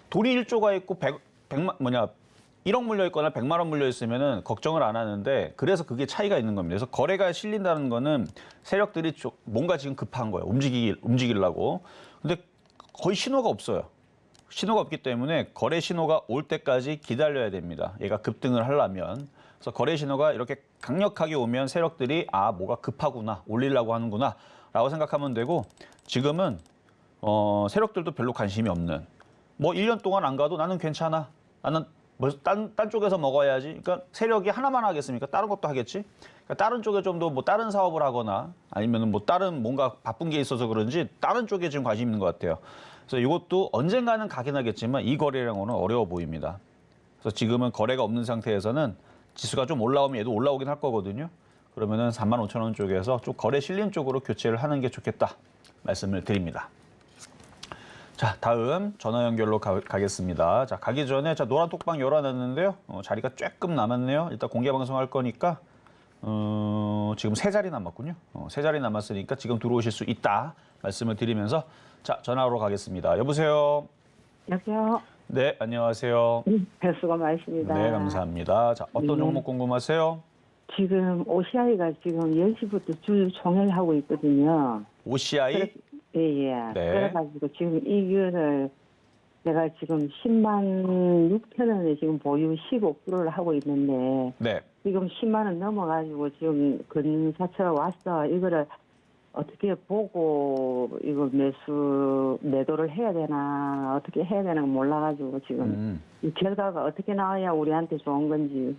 돈이 1조가 있고 1억 물려 있거나 100만 원 물려 있으면은 걱정을 안 하는데 그래서 그게 차이가 있는 겁니다. 그래서 거래가 실린다는 거는 세력들이 뭔가 지금 급한 거예요. 움직이려고. 근데 거의 신호가 없어요. 신호가 없기 때문에 거래 신호가 올 때까지 기다려야 됩니다. 얘가 급등을 하려면. 그래서 거래 신호가 이렇게 강력하게 오면 세력들이 뭐가 급하구나, 올리려고 하는구나 라고 생각하면 되고 지금은 세력들도 별로 관심이 없는 뭐 1년 동안 안 가도 나는 괜찮아. 나는 뭐 딴 쪽에서 먹어야지. 그러니까 세력이 하나만 하겠습니까? 다른 것도 하겠지. 그러니까 다른 쪽에 좀 더 뭐 다른 사업을 하거나 아니면 뭐 다른 뭔가 바쁜 게 있어서 그런지 다른 쪽에 지금 관심 있는 것 같아요. 그래서 이것도 언젠가는 가긴 하겠지만 이 거래량으로는 어려워 보입니다. 그래서 지금은 거래가 없는 상태에서는 지수가 좀 올라오면 얘도 올라오긴 할 거거든요. 그러면은 45,000원 쪽에서 좀 거래 실린 쪽으로 교체를 하는 게 좋겠다 말씀을 드립니다. 자, 다음 전화 연결로 가겠습니다. 자, 가기 전에 노란 톡방 열어놨는데요. 자리가 조금 남았네요. 일단 공개 방송할 거니까 지금 3자리 남았군요. 3자리 남았으니까 지금 들어오실 수 있다 말씀을 드리면서 자, 전화로 가겠습니다. 여보세요. 여보세요. 네, 안녕하세요. 수고 많으십니다. 네, 감사합니다. 자, 어떤 종목 궁금하세요? 지금 OCI가 지금 10시부터 주 종일하고 있거든요. OCI? 예. 네. 그래가지고 지금 이 기운을 내가 지금 10만 6천 원에 지금 보유 15%를 하고 있는데 네. 지금 10만 원 넘어가지고 지금 근사처가 왔어. 이거를 어떻게 보고 이거 매도를 해야 되나 어떻게 해야 되나 몰라가지고 지금 이 결과가 어떻게 나와야 우리한테 좋은 건지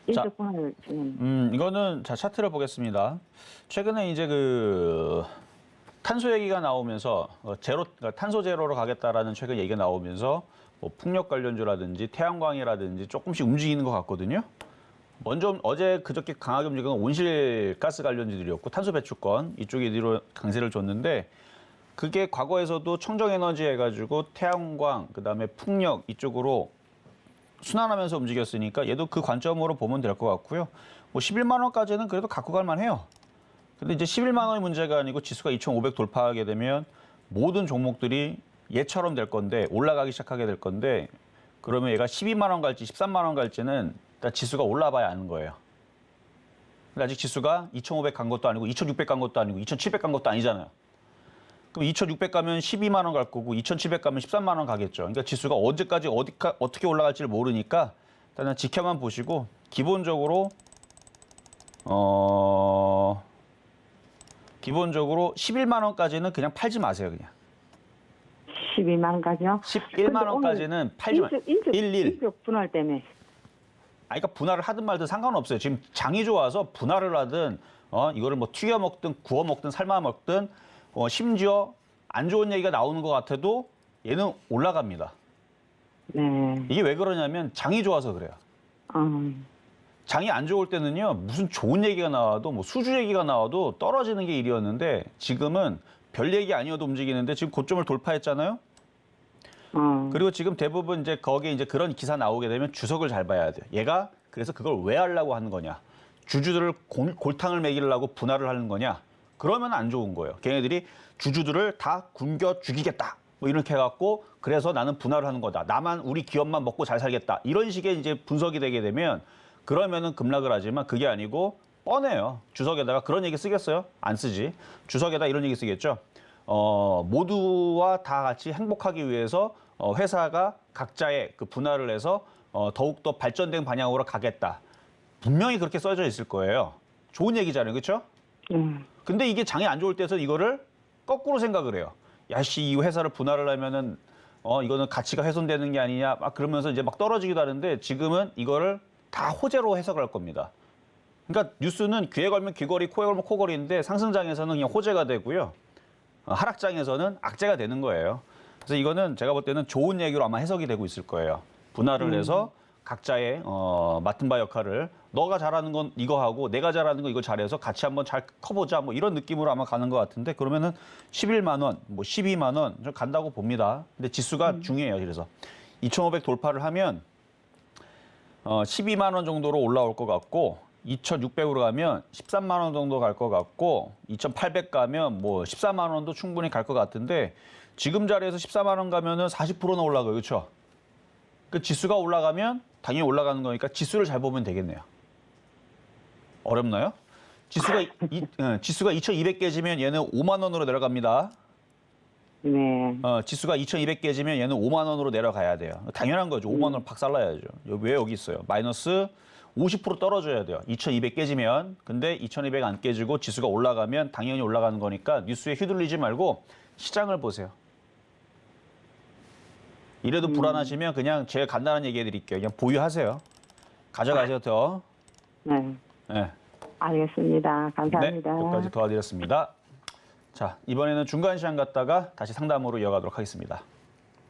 인적분을 지금 이거는 자 차트를 보겠습니다. 최근에 이제 탄소 얘기가 나오면서 그러니까 탄소 제로로 가겠다라는 최근 얘기가 나오면서 뭐 풍력 관련주라든지 태양광이라든지 조금씩 움직이는 것 같거든요. 먼저 어제 그저께 강하게 움직인 건 온실가스 관련주들이었고 탄소 배출권 이쪽에 뒤로 강세를 줬는데 그게 과거에서도 청정에너지 해가지고 태양광 그다음에 풍력 이쪽으로 순환하면서 움직였으니까 얘도 그 관점으로 보면 될 것 같고요. 뭐 11만 원까지는 그래도 갖고 갈 만해요. 근데 이제 11만 원이 문제가 아니고 지수가 2,500 돌파하게 되면 모든 종목들이 얘처럼 될 건데 올라가기 시작하게 될 건데 그러면 얘가 12만 원 갈지 13만 원 갈지는 그러니까 지수가 올라봐야 아는 거예요. 근데 아직 지수가 2,500 간 것도 아니고 2,600 간 것도 아니고 2,700 간 것도 아니잖아요. 그럼 2,600 가면 12만 원 갈 거고 2,700 가면 13만 원 가겠죠. 그러니까 지수가 언제까지 어떻게 올라갈지를 모르니까 일단은 지켜만 보시고 기본적으로 11만 원까지는 그냥 팔지 마세요, 그냥. 12만 원까지요? 11만 원까지는 팔지 마세요. 11. 인적 분할 때문에. 그러니까 분할을 하든 말든 상관없어요. 지금 장이 좋아서 분할을 하든 이거를 뭐 튀겨 먹든 구워 먹든 삶아 먹든 심지어 안 좋은 얘기가 나오는 것 같아도 얘는 올라갑니다. 네. 이게 왜 그러냐면 장이 좋아서 그래요. 장이 안 좋을 때는요, 무슨 좋은 얘기가 나와도 뭐 수주 얘기가 나와도 떨어지는 게 일이었는데 지금은 별 얘기 아니어도 움직이는데 지금 고점을 돌파했잖아요. 그리고 지금 대부분 이제 거기에 이제 그런 기사 나오게 되면 주석을 잘 봐야 돼요. 얘가 그래서 그걸 왜 하려고 하는 거냐? 주주들을 골탕을 먹이려고 분할을 하는 거냐? 그러면 안 좋은 거예요. 걔네들이 주주들을 다 굶겨 죽이겠다. 뭐 이렇게 해갖고 그래서 나는 분할을 하는 거다. 나만 우리 기업만 먹고 잘 살겠다. 이런 식의 이제 분석이 되게 되면 그러면은 급락을 하지만 그게 아니고 뻔해요. 주석에다가 그런 얘기 쓰겠어요? 안 쓰지. 주석에다 이런 얘기 쓰겠죠. 모두와 다 같이 행복하기 위해서 회사가 각자의 그 분할을 해서 더욱더 발전된 방향으로 가겠다. 분명히 그렇게 써져 있을 거예요. 좋은 얘기잖아요. 그렇죠? 근데 이게 장이 안 좋을 때서 이거를 거꾸로 생각을 해요. 야씨, 이 회사를 분할을 하면은 이거는 가치가 훼손되는 게 아니냐 막 그러면서 이제 막 떨어지기도 하는데 지금은 이거를 다 호재로 해석을 할 겁니다. 그러니까 뉴스는 귀에 걸면 귀걸이, 코에 걸면 코걸이인데 상승장에서는 그냥 호재가 되고요. 하락장에서는 악재가 되는 거예요. 그래서 이거는 제가 볼 때는 좋은 얘기로 아마 해석이 되고 있을 거예요. 분할을 해서 각자의 맡은 바 역할을 너가 잘하는 건 이거 하고 내가 잘하는 거 이거 잘해서 같이 한번 잘 커보자 뭐 이런 느낌으로 아마 가는 것 같은데 그러면은 11만 원, 뭐 12만 원 좀 간다고 봅니다. 근데 지수가 중요해요. 그래서 2,500 돌파를 하면 12만 원 정도로 올라올 것 같고 2,600으로 가면 13만 원 정도 갈 것 같고 2,800 가면 뭐 14만 원도 충분히 갈 것 같은데 지금 자리에서 14만 원 가면은 40%나 올라가요. 그렇죠? 그 지수가 올라가면 당연히 올라가는 거니까 지수를 잘 보면 되겠네요. 어렵나요? 지수가 2,200 깨지면 얘는 5만 원으로 내려갑니다. 네. 지수가 2,200 깨지면 얘는 5만 원으로 내려가야 돼요. 당연한 거죠. 5만 원 박살나야죠. 왜 여기 있어요? 마이너스 50% 떨어져야 돼요. 2,200 깨지면. 근데 2,200 안 깨지고 지수가 올라가면 당연히 올라가는 거니까 뉴스에 휘둘리지 말고 시장을 보세요. 이래도 불안하시면 그냥 제가 간단한 얘기 해드릴게요. 그냥 보유하세요. 가져가세요, 더. 네. 네. 알겠습니다. 감사합니다. 네, 여기까지 도와드렸습니다. 자, 이번에는 중간 시장 갔다가 다시 상담으로 이어가도록 하겠습니다.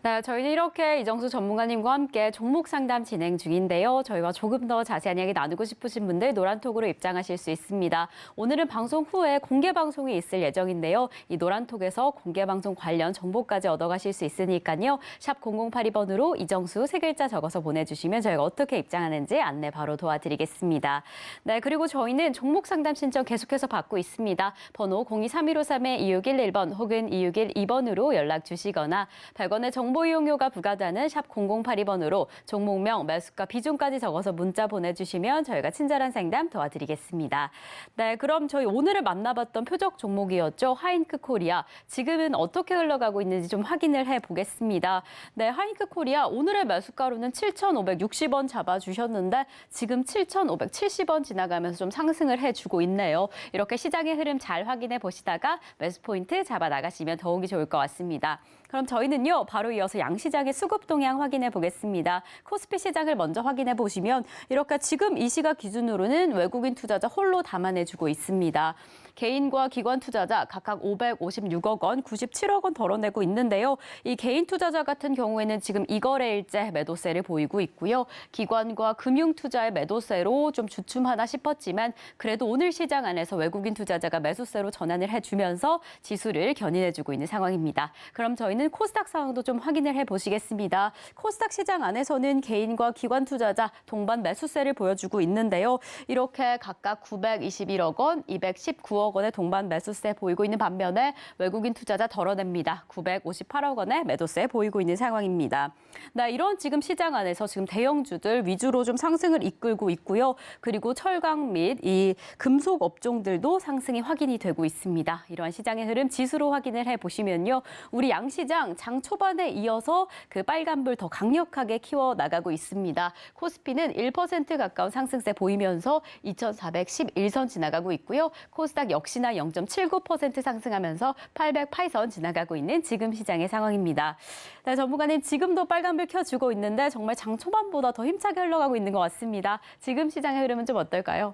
네, 저희는 이렇게 이정수 전문가님과 함께 종목 상담 진행 중인데요. 저희와 조금 더 자세한 이야기 나누고 싶으신 분들 노란톡으로 입장하실 수 있습니다. 오늘은 방송 후에 공개 방송이 있을 예정인데요. 이 노란톡에서 공개 방송 관련 정보까지 얻어가실 수 있으니까요. 샵 0082번으로 이정수 세 글자 적어서 보내주시면 저희가 어떻게 입장하는지 안내 바로 도와드리겠습니다. 네, 그리고 저희는 종목 상담 신청 계속해서 받고 있습니다. 번호 023153-2611번 혹은 2612번으로 연락 주시거나 100원의 정보 이용료가 부과되는 샵 0082번으로 종목명, 매수가, 비중까지 적어서 문자 보내주시면 저희가 친절한 상담 도와드리겠습니다. 네, 그럼 저희 오늘을 만나봤던 표적 종목이었죠. 하인크 코리아. 지금은 어떻게 흘러가고 있는지 좀 확인을 해보겠습니다. 네, 하인크 코리아 오늘의 매수가로는 7,560원 잡아주셨는데 지금 7,570원 지나가면서 좀 상승을 해주고 있네요. 이렇게 시장의 흐름 잘 확인해 보시다가 매수 포인트 잡아 나가시면 더욱이 좋을 것 같습니다. 그럼 저희는요, 바로 이어서 양시장의 수급 동향 확인해 보겠습니다. 코스피 시장을 먼저 확인해 보시면 이렇게 지금 이 시각 기준으로는 외국인 투자자 홀로 담아내주고 있습니다. 개인과 기관 투자자 각각 556억 원, 97억 원 덜어내고 있는데요. 이 개인 투자자 같은 경우에는 지금 이거래일째 매도세를 보이고 있고요. 기관과 금융 투자의 매도세로 좀 주춤하나 싶었지만 그래도 오늘 시장 안에서 외국인 투자자가 매수세로 전환을 해주면서 지수를 견인해주고 있는 상황입니다. 그럼 저희는 코스닥 상황도 좀 확인을 해보시겠습니다. 코스닥 시장 안에서는 개인과 기관 투자자 동반 매수세를 보여주고 있는데요. 이렇게 각각 921억 원, 219억 159억 원의 동반 매수세 보이고 있는 반면에 외국인 투자자 덜어냅니다. 958억 원의 매도세 보이고 있는 상황입니다. 네, 이런 지금 시장 안에서 지금 대형주들 위주로 좀 상승을 이끌고 있고요. 그리고 철강 및 이 금속 업종들도 상승이 확인이 되고 있습니다. 이러한 시장의 흐름 지수로 확인을 해보시면요. 우리 양시장 장 초반에 이어서 그 빨간불 더 강력하게 키워나가고 있습니다. 코스피는 1% 가까운 상승세 보이면서 2,411선 지나가고 있고요. 코스닥 역시나 0.79% 상승하면서 808선 지나가고 있는 지금 시장의 상황입니다. 네, 전문가님 지금도 빨간불 켜주고 있는데 정말 장 초반보다 더 힘차게 흘러가고 있는 것 같습니다. 지금 시장의 흐름은 좀 어떨까요?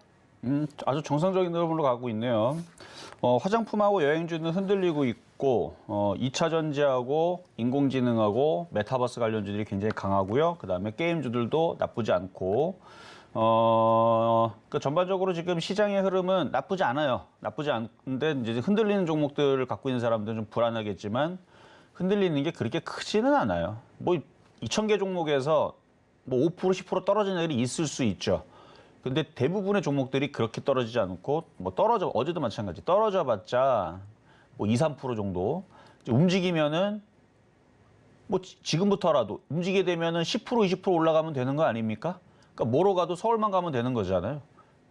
아주 정상적인 흐름으로 가고 있네요. 화장품하고 여행주는 흔들리고 있고 2차 전지하고 인공지능하고 메타버스 관련주들이 굉장히 강하고요. 그다음에 게임주들도 나쁘지 않고 전반적으로 지금 시장의 흐름은 나쁘지 않아요. 나쁘지 않은데 이제 흔들리는 종목들을 갖고 있는 사람들은 좀 불안하겠지만 흔들리는 게 그렇게 크지는 않아요. 뭐 2,000개 종목에서 뭐 5% 10% 떨어지는 애들이 있을 수 있죠. 근데 대부분의 종목들이 그렇게 떨어지지 않고 뭐 어제도 마찬가지 떨어져봤자 뭐 2, 3% 정도 움직이면은 뭐 지금부터라도 움직이게 되면은 10% 20% 올라가면 되는 거 아닙니까? 그러니까 뭐로 가도 서울만 가면 되는 거잖아요.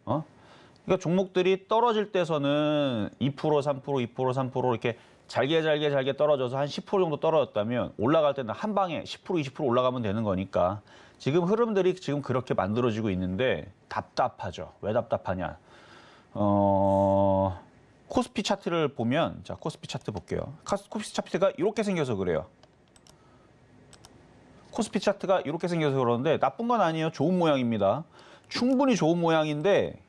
그러니까 종목들이 떨어질 때서는 2%, 3%, 2%, 3% 이렇게 잘게 떨어져서 한 10% 정도 떨어졌다면 올라갈 때는 한 방에 10%, 20% 올라가면 되는 거니까 지금 흐름들이 지금 그렇게 만들어지고 있는데 답답하죠. 왜 답답하냐? 코스피 차트를 보면 자 코스피 차트 볼게요. 코스피 차트가 이렇게 생겨서 그래요. 코스피 차트가 이렇게 생겨서 그러는데 나쁜 건 아니에요. 좋은 모양입니다. 충분히 좋은 모양인데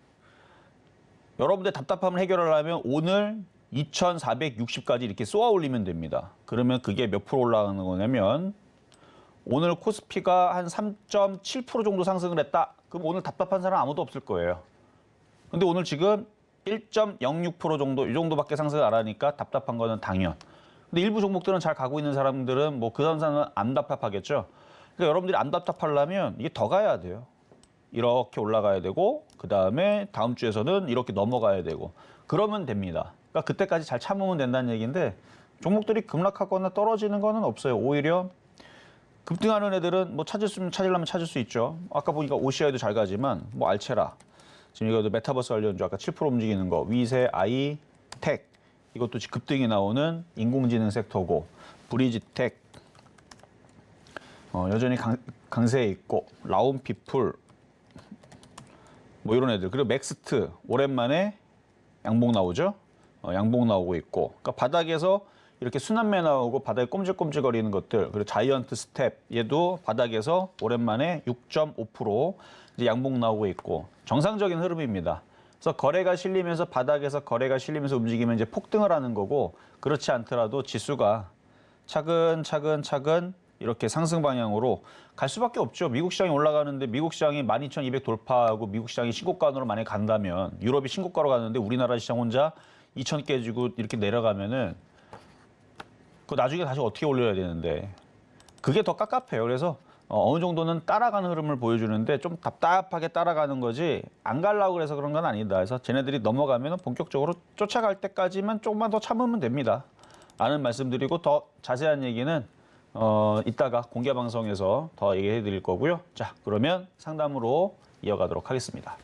여러분들 답답함을 해결하려면 오늘 2,460까지 이렇게 쏘아 올리면 됩니다. 그러면 그게 몇 프로 올라가는 거냐면 오늘 코스피가 한 3.7% 정도 상승을 했다. 그럼 오늘 답답한 사람 아무도 없을 거예요. 근데 오늘 지금 1.06% 정도 이 정도밖에 상승을 안 하니까 답답한 거는 당연. 근데 일부 종목들은 잘 가고 있는 사람들은 뭐 그 사람은 안 답답하겠죠. 그러니까 여러분들이 안 답답하려면 이게 더 가야 돼요. 이렇게 올라가야 되고 그다음에 다음 주에서는 이렇게 넘어가야 되고 그러면 됩니다. 그러니까 그때까지 잘 참으면 된다는 얘기인데 종목들이 급락하거나 떨어지는 거는 없어요. 오히려 급등하는 애들은 뭐 찾으려면 찾을 수 있죠. 아까 보니까 OCI도 잘 가지만 뭐 알체라 지금 이것도 메타버스 관련주 아까 7% 움직이는 거 위세, 아이, 텍 이것도 급등이 나오는 인공지능 섹터고 브리지텍 여전히 강세에 있고 라운피플 뭐 이런 애들 그리고 맥스트 오랜만에 양봉 나오죠. 양봉 나오고 있고 그러니까 바닥에서 이렇게 순환매 나오고 바닥에 꼼질꼼질거리는 것들 그리고 자이언트 스텝 얘도 바닥에서 오랜만에 6.5% 이제 양봉 나오고 있고 정상적인 흐름입니다. 그래서 거래가 실리면서 바닥에서 거래가 실리면서 움직이면 이제 폭등을 하는 거고 그렇지 않더라도 지수가 차근 이렇게 상승 방향으로 갈 수밖에 없죠. 미국 시장이 올라가는데 미국 시장이 12,200 돌파하고 미국 시장이 신고가로 만약에 간다면 유럽이 신고가로 가는데 우리나라 시장 혼자 2,000 깨지고 이렇게 내려가면은 그 나중에 다시 어떻게 올려야 되는데 그게 더 깝깝해요. 그래서 어느 정도는 따라가는 흐름을 보여주는데 좀 답답하게 따라가는 거지 안 가려고 그래서 그런 건 아니다. 그래서 쟤네들이 넘어가면 본격적으로 쫓아갈 때까지만 조금만 더 참으면 됩니다. 라는 말씀드리고 더 자세한 얘기는 이따가 공개 방송에서 더 얘기해 드릴 거고요. 자, 그러면 상담으로 이어가도록 하겠습니다.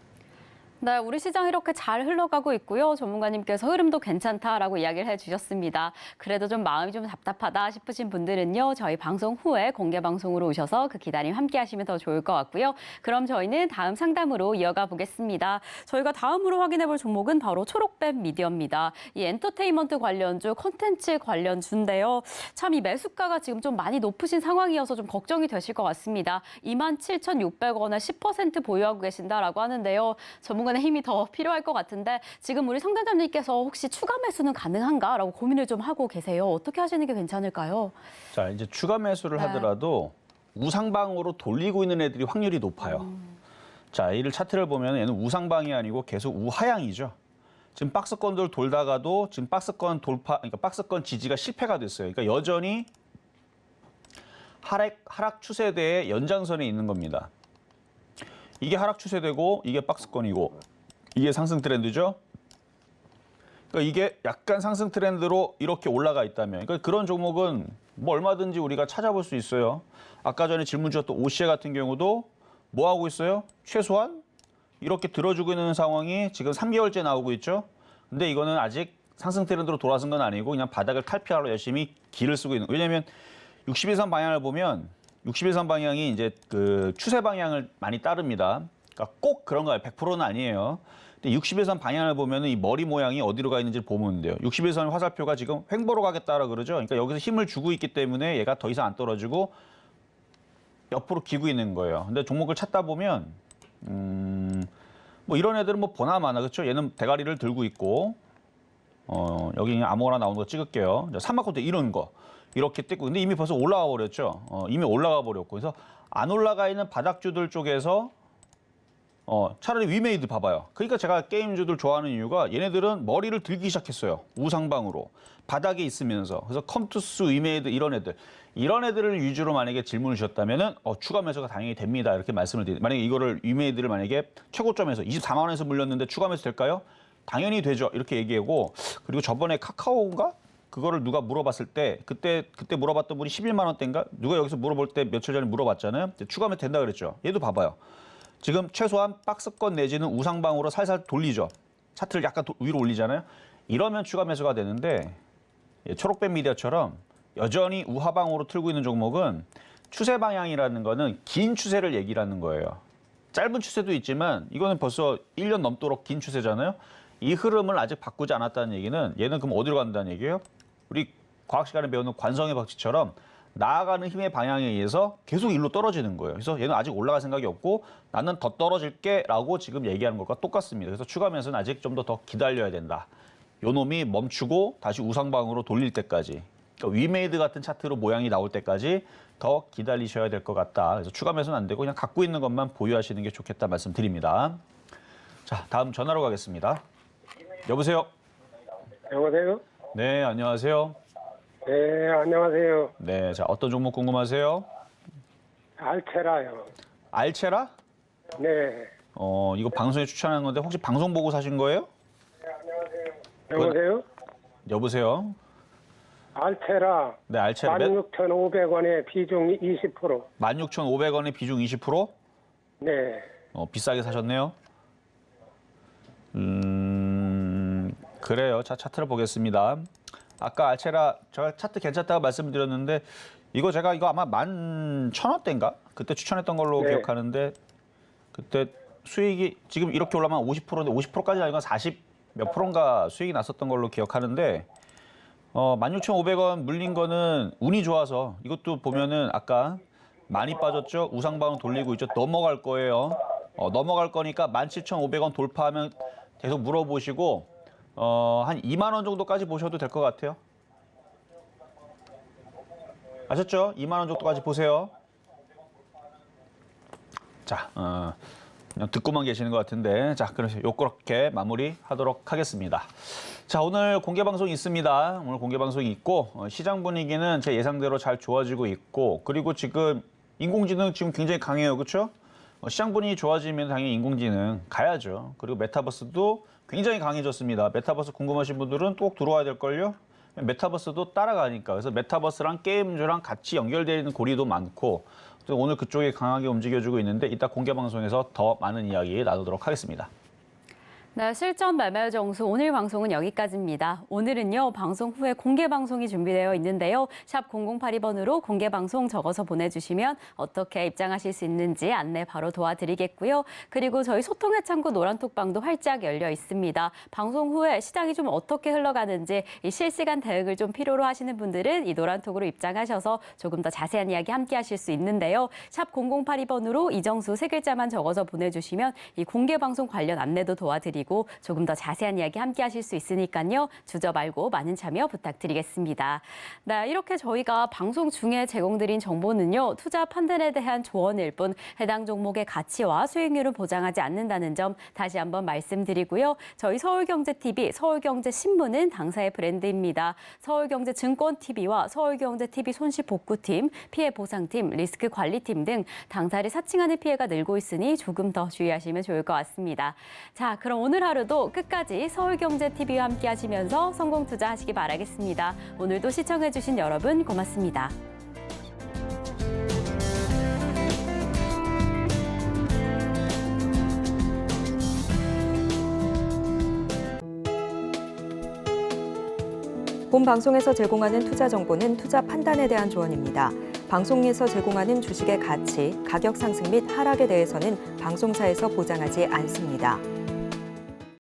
네, 우리 시장 이렇게 잘 흘러가고 있고요. 전문가님께서 흐름도 괜찮다라고 이야기를 해주셨습니다. 그래도 좀 마음이 좀 답답하다 싶으신 분들은요. 저희 방송 후에 공개 방송으로 오셔서 그 기다림 함께 하시면 더 좋을 것 같고요. 그럼 저희는 다음 상담으로 이어가 보겠습니다. 저희가 다음으로 확인해 볼 종목은 바로 초록뱀 미디어입니다. 이 엔터테인먼트 관련주, 콘텐츠 관련주인데요. 참 이 매수가가 지금 좀 많이 높으신 상황이어서 좀 걱정이 되실 것 같습니다. 27,600원에 10% 보유하고 계신다라고 하는데요. 전문가의 힘이 더 필요할 것 같은데 지금 우리 상담자님께서 혹시 추가 매수는 가능한가라고 고민을 좀 하고 계세요. 어떻게 하시는 게 괜찮을까요? 자, 이제 추가 매수를 하더라도 우상방으로 돌리고 있는 애들이 확률이 높아요. 자, 이를 차트를 보면 얘는 우상방이 아니고 계속 우하향이죠. 지금 박스권들 돌다가도 지금 박스권 돌파, 그러니까 박스권 지지가 실패가 됐어요. 그러니까 여전히 하락 추세대의 연장선에 있는 겁니다. 이게 하락 추세되고 이게 박스권이고 이게 상승 트렌드죠. 그러니까 이게 약간 상승 트렌드로 이렇게 올라가 있다면, 그러니까 그런 종목은 뭐 얼마든지 우리가 찾아볼 수 있어요. 아까 전에 질문 주셨던 오시에 같은 경우도 뭐 하고 있어요? 최소한 이렇게 들어주고 있는 상황이 지금 3개월째 나오고 있죠. 근데 이거는 아직 상승 트렌드로 돌아선 건 아니고 그냥 바닥을 탈피하러 열심히 길을 쓰고 있는. 왜냐하면 60일선 방향을 보면 60일선 방향이 이제 그 추세 방향을 많이 따릅니다. 그러니까 꼭 그런 거예요. 100%는 아니에요. 근데 60일선 방향을 보면 이 머리 모양이 어디로 가 있는지 보면 돼요. 60일선 화살표가 지금 횡보로 가겠다라 그러죠. 그러니까 여기서 힘을 주고 있기 때문에 얘가 더 이상 안 떨어지고 옆으로 기고 있는 거예요. 근데 종목을 찾다 보면 뭐 이런 애들은 뭐 보나마나 그렇죠. 얘는 대가리를 들고 있고 여기 그냥 아무거나 나오는 거 찍을게요. 3만코트 이런 거 이렇게 뜯고 근데 이미 벌써 올라가 버렸죠. 이미 올라가 버렸고 그래서 안 올라가 있는 바닥주들 쪽에서 차라리 위메이드 봐봐요. 그러니까 제가 게임주들 좋아하는 이유가 얘네들은 머리를 들기 시작했어요. 우상방으로. 바닥에 있으면서. 그래서 컴투스, 위메이드 이런 애들을 위주로 만약에 질문을 주셨다면은 추가 매수가 당연히 됩니다. 이렇게 말씀을 드립니다. 만약에 이거를 위메이드를 만약에 최고점에서 24만 원에서 물렸는데 추가 매수 될까요? 당연히 되죠. 이렇게 얘기하고 그리고 저번에 카카오인가? 그거를 누가 물어봤을 때 그때 물어봤던 분이 11만 원대인가? 누가 여기서 물어볼 때 며칠 전에 물어봤잖아요. 추가 매수 된다 그랬죠. 얘도 봐봐요. 지금 최소한 박스권 내지는 우상방으로 살살 돌리죠. 차트를 약간 위로 올리잖아요. 이러면 추가 매수가 되는데 초록뱀 미디어처럼 여전히 우하방으로 틀고 있는 종목은 추세 방향이라는 거는 긴 추세를 얘기를 하는 거예요. 짧은 추세도 있지만 이거는 벌써 1년 넘도록 긴 추세잖아요. 이 흐름을 아직 바꾸지 않았다는 얘기는 얘는 그럼 어디로 간다는 얘기예요? 우리 과학 시간에 배우는 관성의 법칙처럼 나아가는 힘의 방향에 의해서 계속 일로 떨어지는 거예요. 그래서 얘는 아직 올라갈 생각이 없고 나는 더 떨어질게 라고 지금 얘기하는 것과 똑같습니다. 그래서 추가 매수는 아직 좀 더 기다려야 된다. 요 놈이 멈추고 다시 우상방으로 돌릴 때까지 그러니까 위메이드 같은 차트로 모양이 나올 때까지 더 기다리셔야 될 것 같다. 그래서 추가 매수는 안 되고 그냥 갖고 있는 것만 보유하시는 게 좋겠다 말씀드립니다. 자, 다음 전화로 가겠습니다. 여보세요? 여보세요? 네, 안녕하세요. 네, 안녕하세요. 네, 자, 어떤 종목 궁금하세요? 알테라요. 알체라? 네. 이거 방송에 추천하는 건데 혹시 방송 보고 사신 거예요? 여보세요? 여보세요? 알테라. 네, 알체라. 16,500원에 비중이 20%. 16,500원에 비중 20%? 네. 비싸게 사셨네요. 그래요. 자, 차트를 보겠습니다. 아까 알체라 제가 차트 괜찮다고 말씀드렸는데 이거 제가 아마 11,000원대인가? 그때 추천했던 걸로 네. 기억하는데 그때 수익이 지금 이렇게 올라가면 50%인데 50%까지 아니고 40 몇 프로인가 수익이 났었던 걸로 기억하는데 16,500원 물린 거는 운이 좋아서 이것도 보면은 아까 많이 빠졌죠? 우상방은 돌리고 있죠. 넘어갈 거예요. 넘어갈 거니까 17,500원 돌파하면 계속 물어보시고 한 2만 원 정도까지 보셔도 될 것 같아요. 아셨죠? 2만 원 정도까지 보세요. 자, 그냥 듣고만 계시는 것 같은데 자, 그래서 요렇게 마무리하도록 하겠습니다. 자, 오늘 공개 방송이 있습니다. 오늘 공개 방송이 있고 시장 분위기는 제 예상대로 잘 좋아지고 있고 그리고 지금 인공지능 지금 굉장히 강해요, 그렇죠? 시장 분위기 좋아지면 당연히 인공지능 가야죠. 그리고 메타버스도 굉장히 강해졌습니다. 메타버스 궁금하신 분들은 꼭 들어와야 될걸요? 메타버스도 따라가니까. 그래서 메타버스랑 게임주랑 같이 연결되어 있는 고리도 많고 오늘 그쪽이 강하게 움직여주고 있는데 이따 공개 방송에서 더 많은 이야기 나누도록 하겠습니다. 네, 실전 말말 정수 오늘 방송은 여기까지입니다. 오늘은요, 방송 후에 공개 방송이 준비되어 있는데요. 샵 0082번으로 공개 방송 적어서 보내주시면 어떻게 입장하실 수 있는지 안내 바로 도와드리겠고요. 그리고 저희 소통의 창구 노란톡방도 활짝 열려 있습니다. 방송 후에 시장이 좀 어떻게 흘러가는지 이 실시간 대응을 좀 필요로 하시는 분들은 이 노란톡으로 입장하셔서 조금 더 자세한 이야기 함께 하실 수 있는데요. 샵 0082번으로 이정수 3글자만 적어서 보내주시면 이 공개 방송 관련 안내도 도와드리고 조금 더 자세한 이야기 함께 하실 수 있으니까요. 주저 말고 많은 참여 부탁드리겠습니다. 네, 이렇게 저희가 방송 중에 제공드린 정보는요. 투자 판단에 대한 조언일 뿐 해당 종목의 가치와 수익률을 보장하지 않는다는 점 다시 한번 말씀드리고요. 저희 서울경제TV, 서울경제신문은 당사의 브랜드입니다. 서울경제증권TV와 서울경제TV 손실복구팀, 피해보상팀, 리스크관리팀 등 당사를 사칭하는 피해가 늘고 있으니 조금 더 주의하시면 좋을 것 같습니다. 자, 그럼 오늘 오늘 하루도 끝까지 서울경제TV와 함께 하시면서 성공 투자하시기 바라겠습니다. 오늘도 시청해주신 여러분 고맙습니다. 본 방송에서 제공하는 투자 정보는 투자 판단에 대한 조언입니다. 방송에서 제공하는 주식의 가치, 가격 상승 및 하락에 대해서는 방송사에서 보장하지 않습니다.